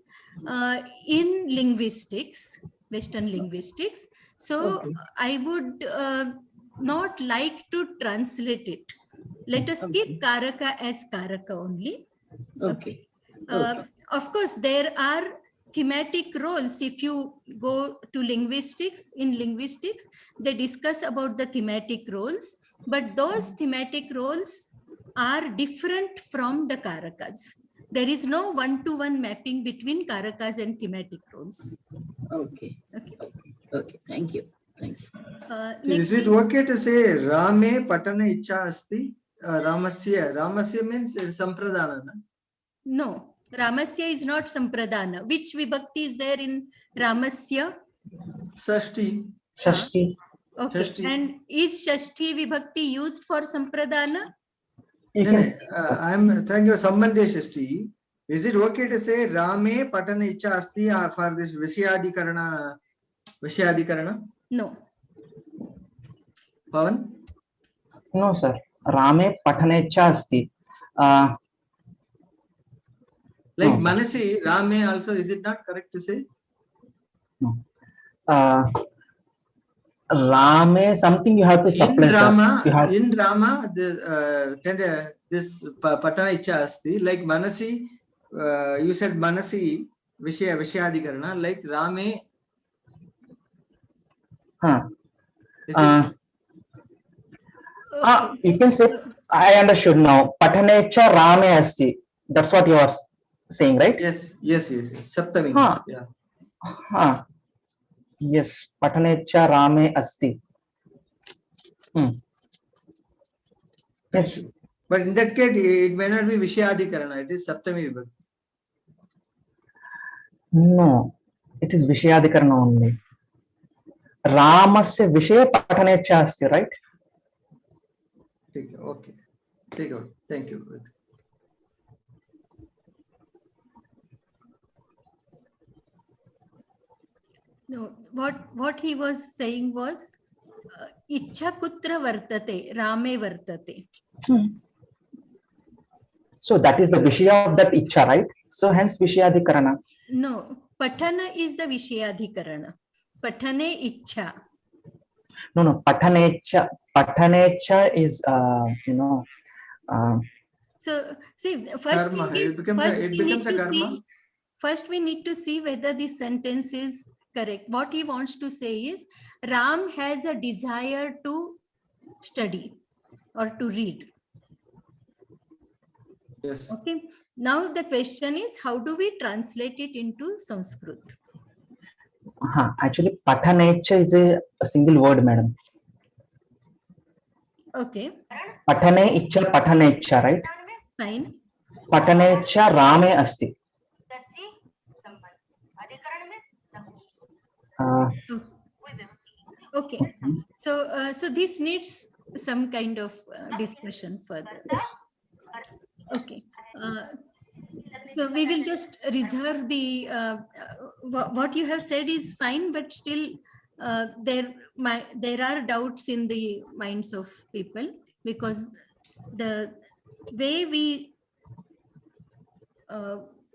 in linguistics, Western linguistics. So I would not like to translate it. Let us keep Karaka as Karaka only. Okay. Of course, there are thematic roles. If you go to linguistics, in linguistics, they discuss about the thematic roles, but those thematic roles are different from the Karakas. There is no one-to-one mapping between Karakas and thematic roles. Okay. Thank you. Is it okay to say Rame Patana Icha Asti? Ramasya means Sampradana. No, Ramasya is not Sampradana. Which Vibhakti is there in Ramasya? Shashti. Shashti. Okay. Shashti. And is Shashti Vibhakti used for Sampradana? I'm thank you. Sambandhe Shashti. Is it okay to say Rame Patana Icha Asti for this Vishayadhikarana? No. Pavan? No, sir. Rame patane ichha asti. Like No, sir. Manasi, Rame also, is it not correct to say? No. Rame, something you have to supply. In Rama, this Patana Icha Asti, like Manasi, you said Manasi, Vishayadhikarana, like Rame. You can say, I understood now. Patanecha Rame asti. That's what you are saying, right? Yes. Saptami. Yeah. Yes. Patanecha Rame asti. Yes. But in that case, it may not be Vishayadhikarana. It is Saptami Vibhakti. No, it is Vishayadhikarana only. Ramasya Vishaya Patanecha asti, right? Okay. Take out. Thank you. No, what he was saying was Ichha kutra vartate, Rame vartate. So that is the Vishaya of that Ichha, right? So hence Vishayadhikarana. No, Patana is the Vishayadhikarana. Patane ichha. No. Patanecha is, So see, first Karma. thing is, It becomes a karma. First we need to see whether this sentence is correct. What he wants to say is, Ram has a desire to study or to read. Yes. Okay. Now the question is, how do we translate it into Sanskrit? Actually, Patanecha is a single word, madam. Okay. Patane icha, right? Fine. Patanecha Rame asti. Okay. So this needs some kind of discussion further. Okay. So we will just reserve the what you have said is fine, but still there are doubts in the minds of people, because the way we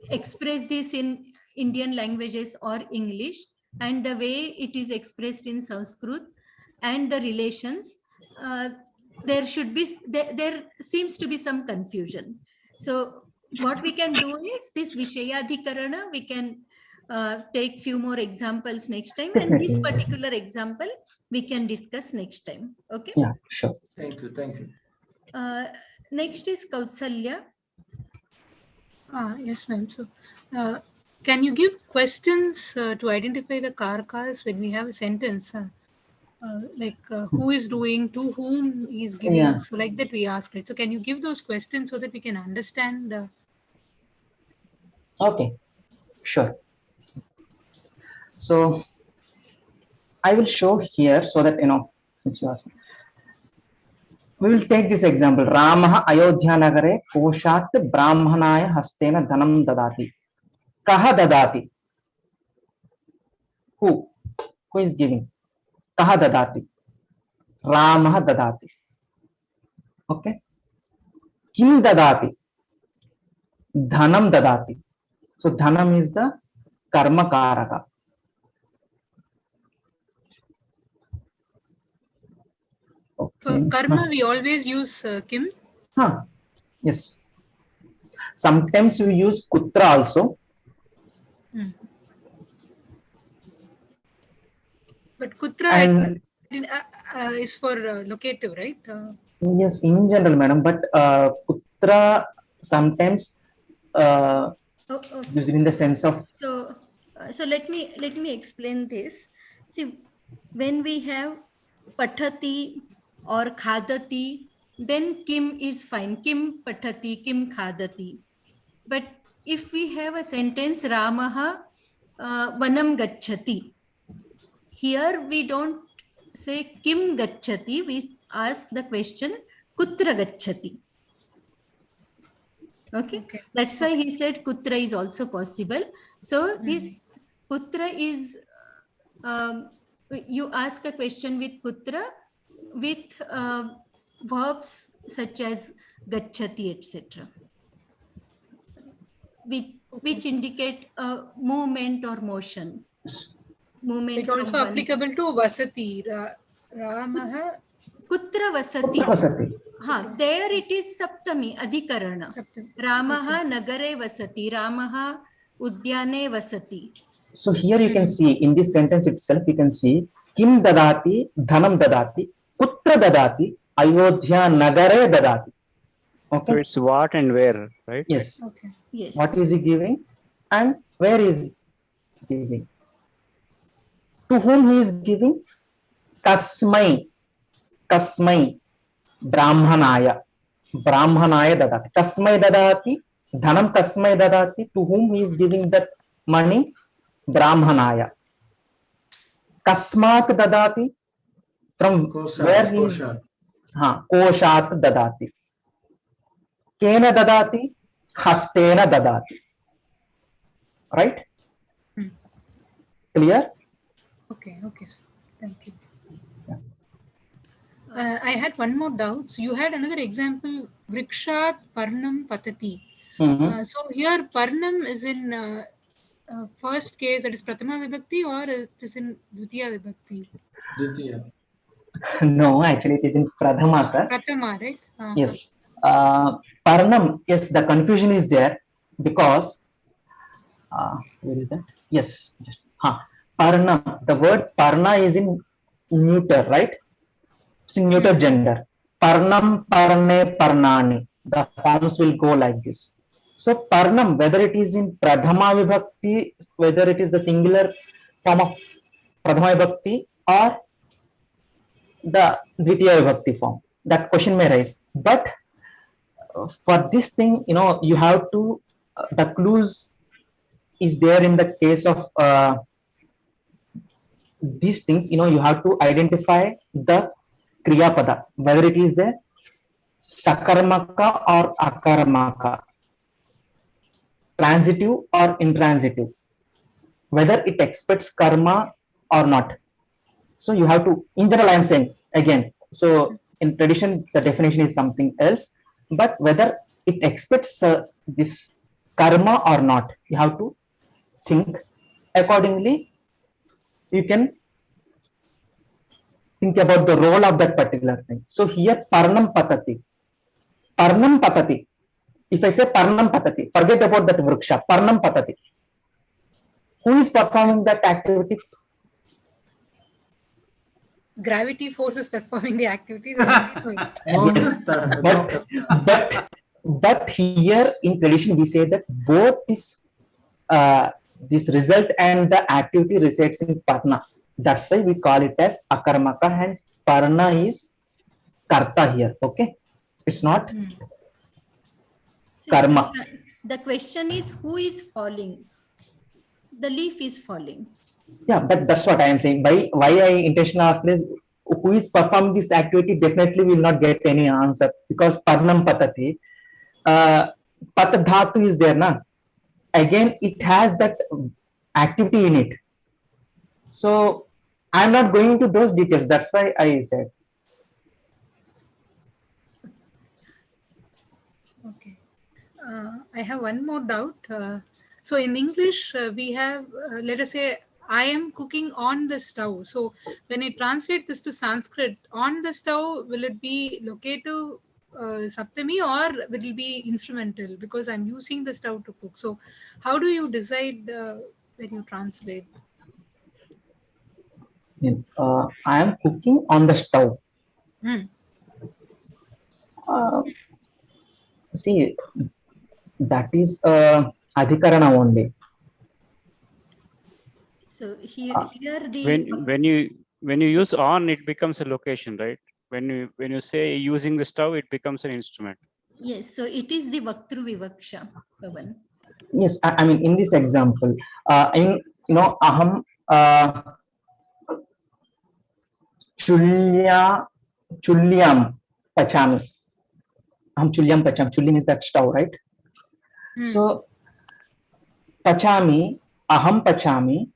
express this in Indian languages or English, and the way it is expressed in Sanskrit, and the relations, there seems to be some confusion. So what we can do is this Vishayadhikarana, we can take few more examples next time, and this particular example we can discuss next time. Okay. Yeah, sure. Thank you. Thank you. Next is Kautsalya. Yes, ma'am. So, can you give questions to identify the karakas when we have a sentence? Like who is doing, to whom is giving, Yeah. so like that we ask, right? So can you give those questions so that we can understand? Okay, sure. So I will show here so that, since you asked me. We will take this example. Ramaha Ayodhya Nagare Koshat Brahmanaya Hastena Dhanam Dadati. Kaha Dadati. Who is giving? Kaha Dadati. Ramaha Dadati. Okay. Kim Dadati. Dhanam Dadati. So Dhanam is the Karma Karaka. For karma, we always use kim. Yes. Sometimes we use kutra also. But kutra is for locative, right? Yes, in general, madam. But kutra sometimes used in the sense of. So let me explain this. See, when we have patati or khadati, then kim is fine. Kim patati, kim khadati. But if we have a sentence Ramaha vanam gacchati, here we don't say kim gacchati, we ask the question kutra gacchati. Okay, that's why he said kutra is also possible. So this kutra is, you ask a question with kutra with verbs such as gacchati, etc., which indicate movement or motion. Movement. It also applicable to vasati. Ramaha kutra vasati. There it is saptami adhikarana. Ramaha nagare vasati. Ramaha udyane vasati. So here you can see in this sentence itself, you can see kim dadati, dhanam dadati, kutra dadati, ayodhya nagare dadati. Okay. So it's what and where, right? Yes. Okay. Yes. What is he giving and where is he giving? To whom he is giving? Kasmai Brahmanaya dadati. Kasmai dadati, dhanam kasmai dadati. To whom he is giving that money? Brahmanaya. Kasmat dadati. From where he is? Koshat dadati. Kena dadati. Hastena dadati. Right? Clear? Okay. Thank you. I had one more doubt. So you had another example, Vrikshat Parnam Patati. So here Parnam is in first case, that is Prathama Vibhakti, or it is in Dvitiya Vibhakti? Dvitiya. No, actually it is in Pradhama, sir. Prathama, right? Yes. Parnam, yes, the confusion is there because, where is that? Yes. Just, Parnam, the word Parna is in neuter, right? It's in neuter gender. Parnam, Parne, Parnani. The forms will go like this. So Parnam, whether it is in Pradhama Vibhakti, whether it is the singular form of Pradhama Vibhakti or the Dvitiya Vibhakti form, that question may rise. But for this thing, you have to, the clues is there in the case of these things, you have to identify the Kriya Pada, whether it is a Sakarmaka or Akarmaka, transitive or intransitive, whether it expects karma or not. So you have to, in general, I am saying again, so in tradition, the definition is something else, but whether it expects this karma or not, you have to think accordingly. You can think about the role of that particular thing. So here, Parnam Patati. Parnam Patati. If I say Parnam Patati, forget about that Vriksha. Parnam Patati. Who is performing that activity? Gravity force is performing the activity. Yes. But here in tradition, we say that both this result and the activity resides in Parna. That's why we call it as Akarmaka, hence Parna is Karta here. Okay, it's not karma. The question is, who is falling? The leaf is falling. Yeah, but that's what I am saying. Why I intentionally asked is, who is performing this activity, definitely will not get any answer, because Parnam Patati, Pat Dhatu is there, na? Again, it has that activity in it. So I'm not going into those details. That's why I said. Okay. I have one more doubt. So in English, we have, let us say, I am cooking on the stove. So when I translate this to Sanskrit, on the stove, will it be locative Saptami, or will it be instrumental? Because I'm using the stove to cook. So how do you decide when you translate? I am cooking on the stove. See, that is Adhikarana only. So here the when you use on, it becomes a location, right? When you say using the stove, it becomes an instrument. Yes, so it is the Vaktru Vivaksha, Pavan. Yes, I mean in this example, aham chulyam pachami. Aham chulyam pachami. Chulli is that stove, right? So pachami, aham pachami,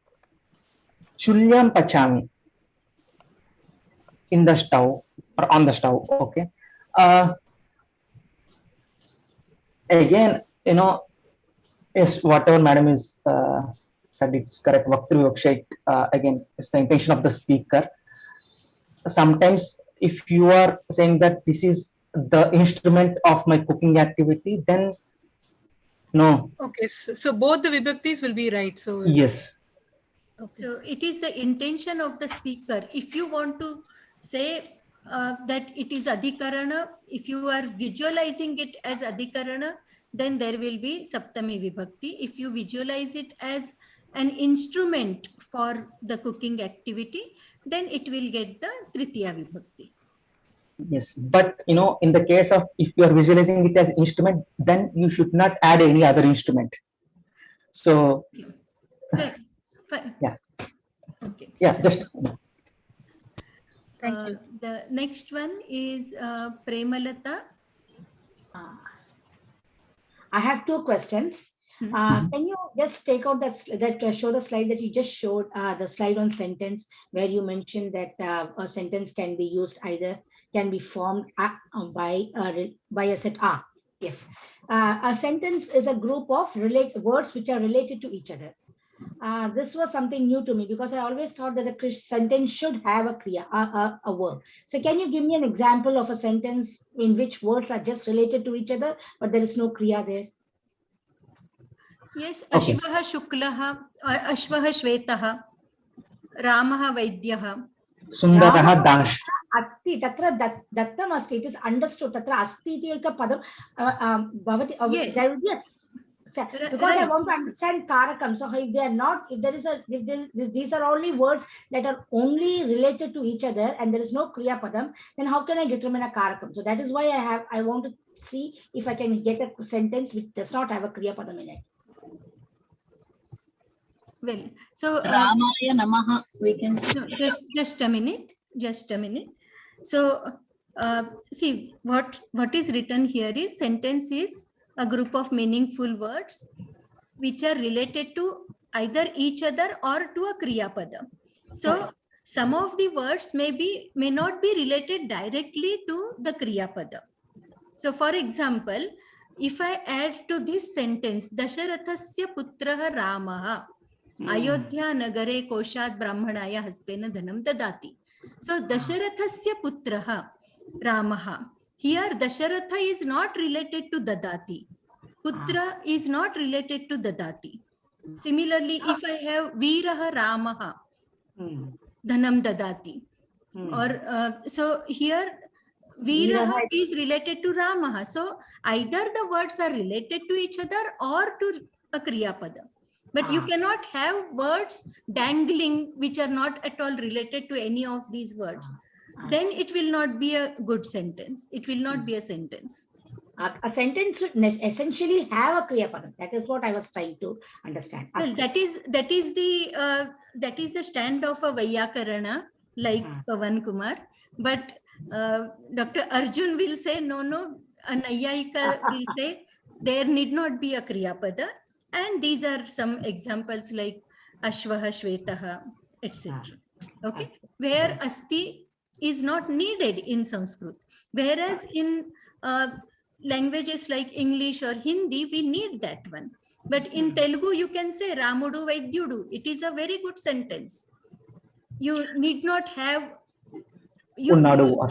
chulyam pachami, in the stove or on the stove. Okay. Again, yes, whatever madam is said, it's correct. Vaktru Vivaksha, again, it's the intention of the speaker. Sometimes if you are saying that this is the instrument of my cooking activity, then no. Okay, so both the Vibhaktis will be right. So yes. Okay. So it is the intention of the speaker. If you want to say that it is Adhikarana, if you are visualizing it as Adhikarana, then there will be Saptami Vibhakti. If you visualize it as an instrument for the cooking activity, then it will get the Tritiya Vibhakti. Yes, but in the case of, if you are visualizing it as instrument, then you should not add any other instrument. So okay. Yeah. Okay. Yeah, just thank you. The next one is Premalata. I have two questions. Can you just take out that show the slide that you just showed, the slide on sentence, where you mentioned that a sentence can be used either, can be formed by a set. Yes. A sentence is a group of words which are related to each other. This was something new to me because I always thought that a sentence should have a kriya, a verb. So can you give me an example of a sentence in which words are just related to each other, but there is no kriya there? Yes, Okay. Ashvah Shuklaha, Ashvah Shvetah, Ramah Vaidyah. Sundaraha dash. Asti, tatra dattam asti. It is understood. Tatra asti iti eka padam. Bhavati. Yes. There will be a because I want to understand karakam. So if they are not, if these are only words that are only related to each other and there is no kriya padam, then how can I determine a karakam? So that is why I want to see if I can get a sentence which does not have a kriya padam in it. Well, so Ramaya Namaha, we can say. Just a minute. So see what is written here is sentence is a group of meaningful words which are related to either each other or to a kriya padam. So some of the words may not be related directly to the kriya padam. So for example, if I add to this sentence Dasharathasya putraha Ramaha Ayodhya nagare koshat brahmanaya hastena dhanam dadati. So Dasharathasya putraha Ramaha. Here Dasharatha is not related to dadati. Putra is not related to dadati. Similarly, if I have Veeraha Ramaha dhanam dadati. Or so here Veeraha is related to Ramaha. So either the words are related to each other or to a kriya pada. But you cannot have words dangling which are not at all related to any of these words. Then it will not be a good sentence. It will not be a sentence. A sentence should essentially have a kriya padam. That is what I was trying to understand. Well, that is the stand of a Vaiyakarana like Pavan Kumar. But Dr. Arjun will say no. A Nayyayika will say there need not be a kriya pada. And these are some examples like Ashvaha Shvetaha, etc. Okay, where asti is not needed in Sanskrit, whereas in languages like English or Hindi, we need that one. But in Telugu, you can say Ramudu Vaidyudu. It is a very good sentence. You need not have Unnadu or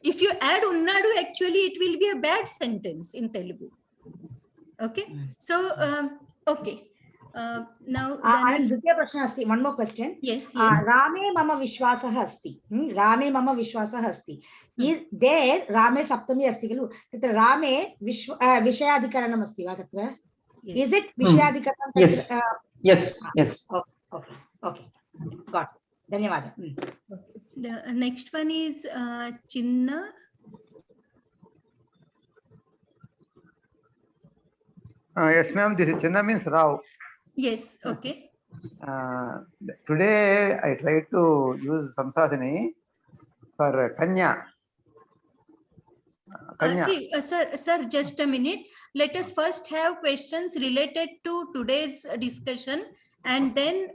if you add Unnadu, actually it will be a bad sentence in Telugu. Okay, so okay. Now one more question. Yes. Rame mama vishwasah asti. Rame mama vishwasah asti. Is there Rame saptami asti kalu? Tatra Rame vishayadhikaranam asti va tatra? Is it vishayadhikaranam? Yes. Okay. Got it. Dhanyawada. The next one is Chinna. Yes, ma'am. This is Chinna means Rao. Yes. Okay. Today I tried to use Samsadhini for Kanya. Sir, just a minute. Let us first have questions related to today's discussion and then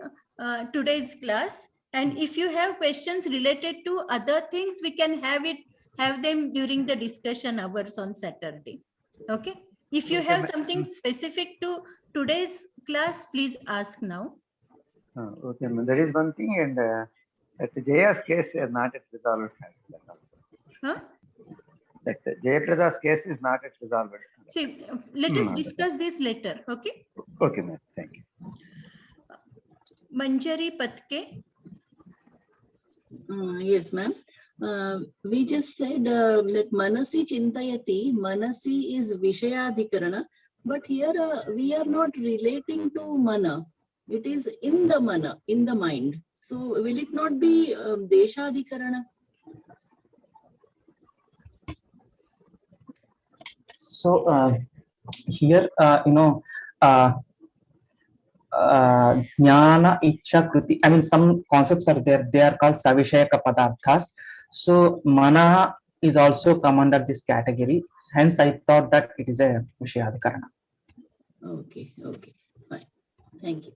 today's class. And if you have questions related to other things, we can have them during the discussion hours on Saturday. Okay. If you have something specific to today's class, please ask now. Okay, there is one thing, and that Jaya's case is not yet resolved. Huh? That Jayaprada's case is not yet resolved. See, let us discuss this later. Okay. Okay, ma'am. Thank you. Manjari Patke. Yes, ma'am. We just said that Manasi Chintayati, Manasi is Vishayadhikarana, but here we are not relating to Mana. It is in the Mana, in the mind. So will it not be Deshadhikarana? So here, Jnana, Ichcha, Kriti. I mean, some concepts are there. They are called Savishayaka Padarthas. So Mana is also come under this category. Hence, I thought that it is a Vishayadhikarana. Okay, fine. Thank you.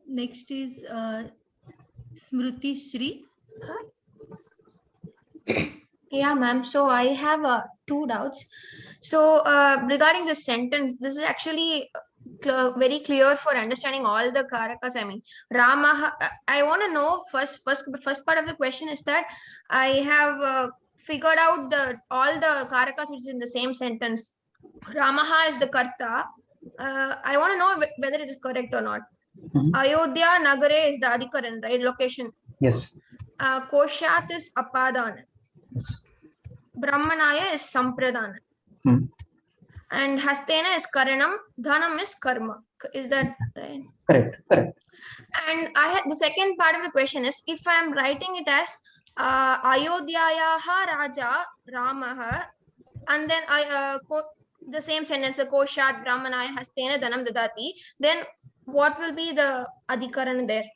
Next is Smruti Shri. Yeah, ma'am. So I have two doubts. So regarding this sentence, this is actually very clear for understanding all the karakas. I mean, Rama. I want to know first part of the question is that I have figured out all the karakas which is in the same sentence. Ramaha is the karta. I want to know whether it is correct or not. Ayodhya Nagare is the adhikaran, right? Location. Yes. Koshat is apadana. Yes. Brahmanaya is sampradana. And Hastena is karanam, dhanam is karma. Is that right? Correct. Correct. And the second part of the question is, if I am writing it as Ayodhyayaha Raja Ramaha, and then the same sentence, the Koshat Brahmanaya Hastena Dhanam Dadati, then what will be the adhikaran there?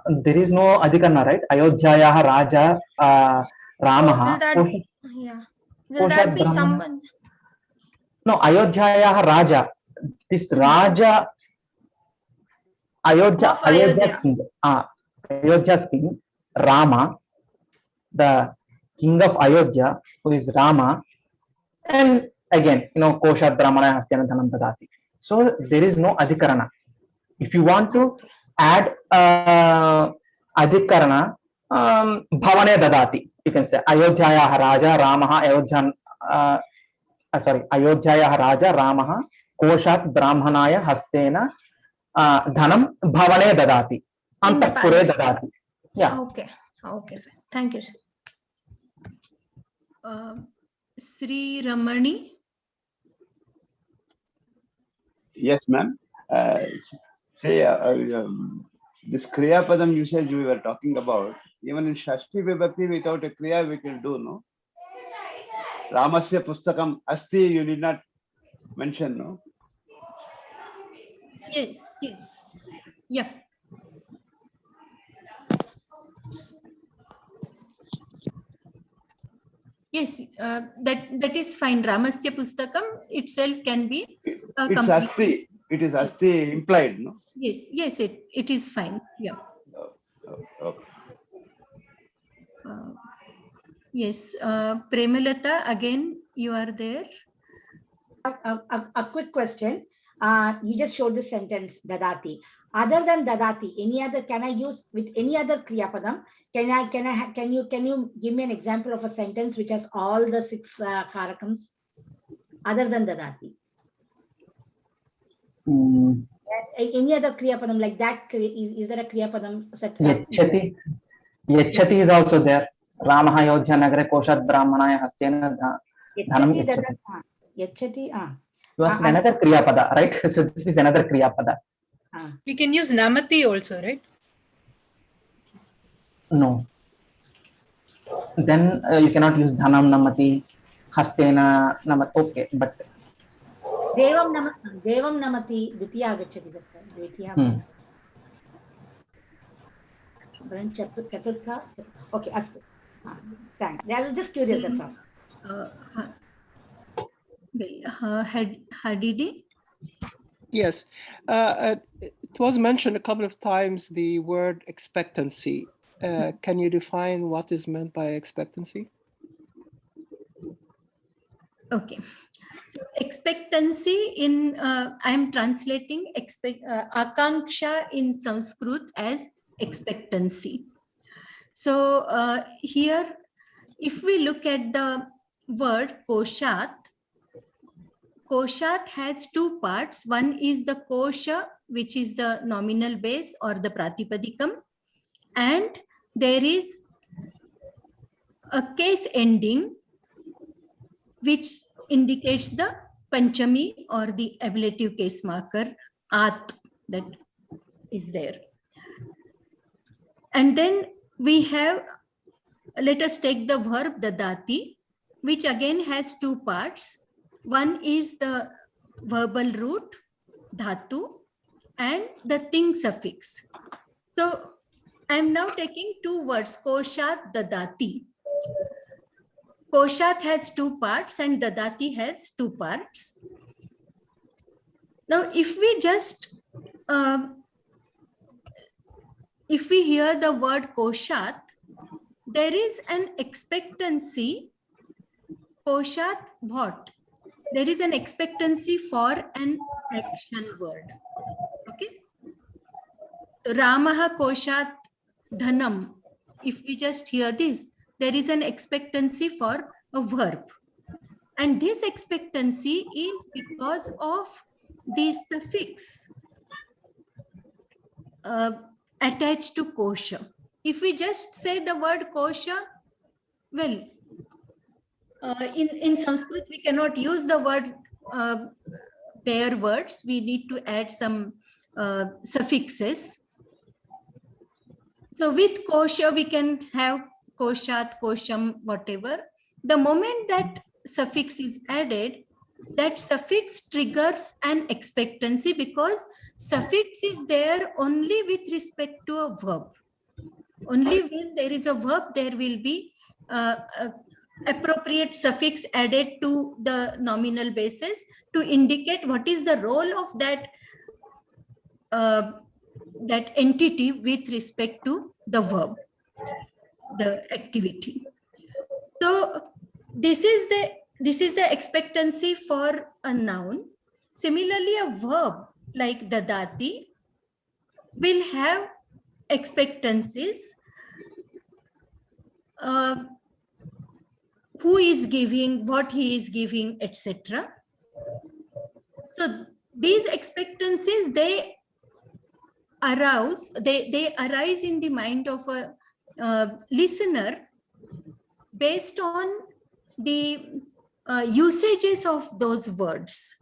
There is no adhikarana, right? Ayodhyayaha Raja Ramaha. Will that be Sambandh? No, Ayodhyayaha Raja. This Raja, Ayodhya's king. Ayodhya's king, Rama, the king of Ayodhya, who is Rama, and again, Koshat Brahmana Hastena Dhanam Dadati. So there is no adhikarana. If you want to add adhikarana, bhavane dadati, you can say Ayodhyayaha Raja Ramaha Ayodhyayaha Raja Ramaha Koshat Brahmanaya Hastena Dhanam bhavane dadati. Antapure dadati. Yeah. Okay. Okay. Thank you, sir. Sri Ramani. Yes, ma'am. This Kriya Padam usage we were talking about, even in Shashti Vibhakti without a Kriya we can do, no? Ramasya Pustakam Asti, you did not mention, no? Yes. Yeah. Yes, that is fine. Ramasya Pustakam itself can be It's Asti. It is Asti implied, no? Yes, it is fine. Yeah. Okay. Yes, Premalata, again, you are there. A quick question. You just showed the sentence Dadati. Other than Dadati, any other, can I use with any other Kriya Padam? Can you give me an example of a sentence which has all the 6 karakams other than Dadati? Any other Kriya Padam like that? Is there a Kriya Padam set? Yachati is also there. Ramaha Ayodhya Nagare Koshat Brahmanaya Hastena Dhanam Yachati. You asked another Kriya Pada, right? So this is another Kriya Pada. We can use Namati also, right? No. Then you cannot use Dhanam Namati, Hastena Namati. Okay, but Devam Namati Ditya Agachati. Chaturtha. Okay, Astu. Thanks. I was just curious, that's all. Hadidi? Yes. It was mentioned a couple of times, the word expectancy. Can you define what is meant by expectancy? Okay. So expectancy in, I'm translating Akanksha in Sanskrit as expectancy. So here, if we look at the word Koshat, Koshat has 2 parts. One is the Kosha, which is the nominal base or the Pratipadikam. And there is a case ending, which indicates the Panchami or the ablative case marker, At, that is there. And then we have, let us take the verb Dadati, which again has 2 parts. One is the verbal root, dhatu, and the thing suffix. So I am now taking 2 words, Koshat, Dadati. Koshat has 2 parts and Dadati has 2 parts. Now, if we just, if we hear the word Koshat, there is an expectancy. Koshat what? There is an expectancy for an action word. Okay. So Ramaha Koshat Dhanam. If we just hear this, there is an expectancy for a verb. And this expectancy is because of the suffix attached to kosha. If we just say the word kosha, well, in Sanskrit, we cannot use the word pair words. We need to add some suffixes. So with kosha, we can have koshat, kosham, whatever. The moment that suffix is added, that suffix triggers an expectancy because suffix is there only with respect to a verb. Only when there is a verb, there will be appropriate suffix added to the nominal basis to indicate what is the role of that that entity with respect to the verb, the activity. So this is the expectancy for a noun. Similarly, a verb like dadati will have expectancies. Who is giving, what he is giving, etc. So these expectancies, they arise in the mind of a listener based on the usages of those words.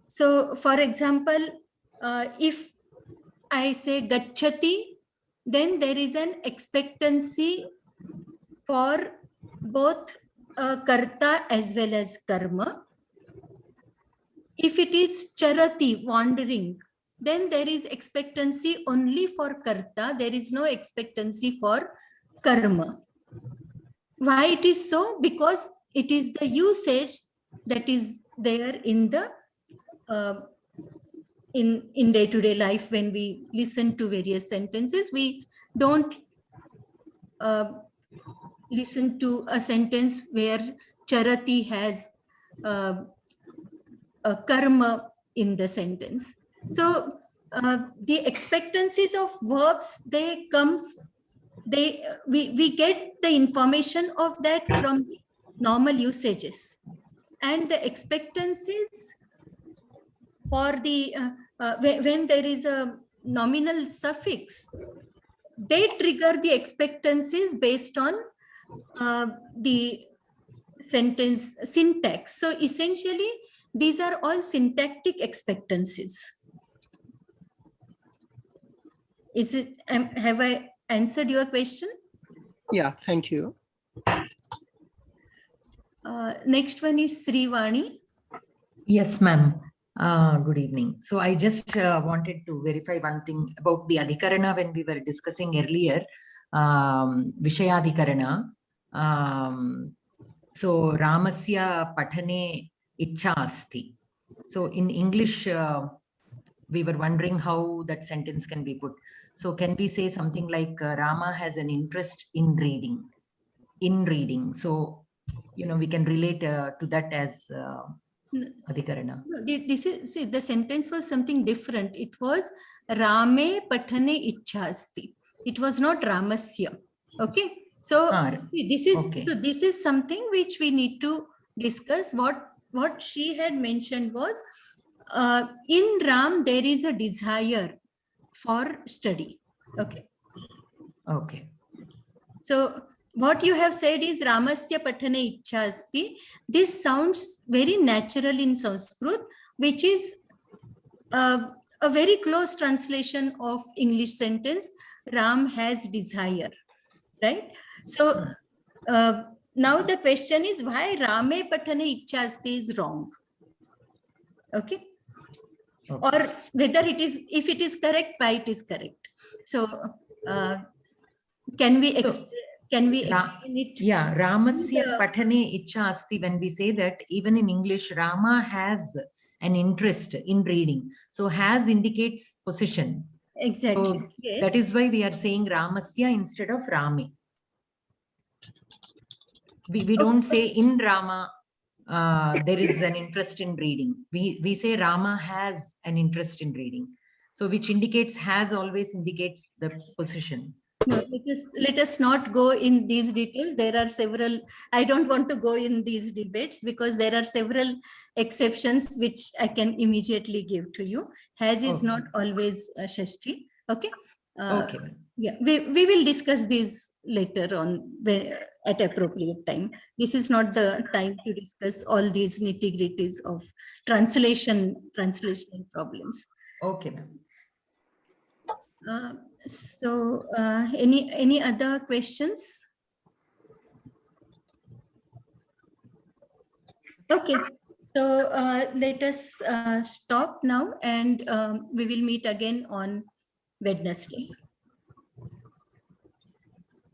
So for example, if I say gacchati, then there is an expectancy for both karta as well as karma. If it is charati, wandering, then there is expectancy only for karta. There is no expectancy for karma. Why it is so? Because it is the usage that is there in the in day-to-day life. When we listen to various sentences, we don't listen to a sentence where charati has a karma in the sentence. So the expectancies of verbs, they come, we get the information of that from the normal usages, and the expectancies for the when there is a nominal suffix, they trigger the expectancies based on the sentence syntax. So essentially, these are all syntactic expectancies. Is it? Have I answered your question? Yeah, thank you. Next one is Srivani. Yes, ma'am. Good evening. So I just wanted to verify one thing about the adhikarana when we were discussing earlier, Vishayadhikarana. So Ramasya Pathane Ichha Asti. So in English, we were wondering how that sentence can be put. So can we say something like Rama has an interest in reading? In reading. So, you know, we can relate to that as Adhikarana. This is, see, the sentence was something different. It was Rame Pathane Ichhasti. It was not Ramasya. Okay. So this is okay. So this is something which we need to discuss. What she had mentioned was in Ram there is a desire for study. Okay. Okay. So what you have said is Ramasya Pathane Ichhasti. This sounds very natural in Sanskrit, which is a very close translation of English sentence, Ram has desire, right? So now the question is why Rame Pathane Ichhasti is wrong. Okay. Or whether it is, if it is correct, why it is correct. So can we explain it? Yeah, Ramasya Pathane Ichha Asti, when we say that, even in English, Rama has an interest in reading. So has indicates position. Exactly. So yes. That is why we are saying Ramasya instead of Rame. We don't say in Rama, there is an interest in reading. We say Rama has an interest in reading. So which indicates has always indicates the position. No, let us not go in these details. There are several, I don't want to go in these debates because there are several exceptions which I can immediately give to you. Has is Okay. not always Shashti. Okay. Okay. Yeah, we will discuss these later on at appropriate time. This is not the time to discuss all these nitty-gritties of translation problems. Okay, ma'am. Any other questions? Okay, so let us stop now, and we will meet again on Wednesday.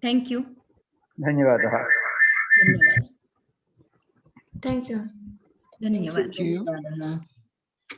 Thank you. धन्यवादः. Thank you. धन्यवाद. Thank you.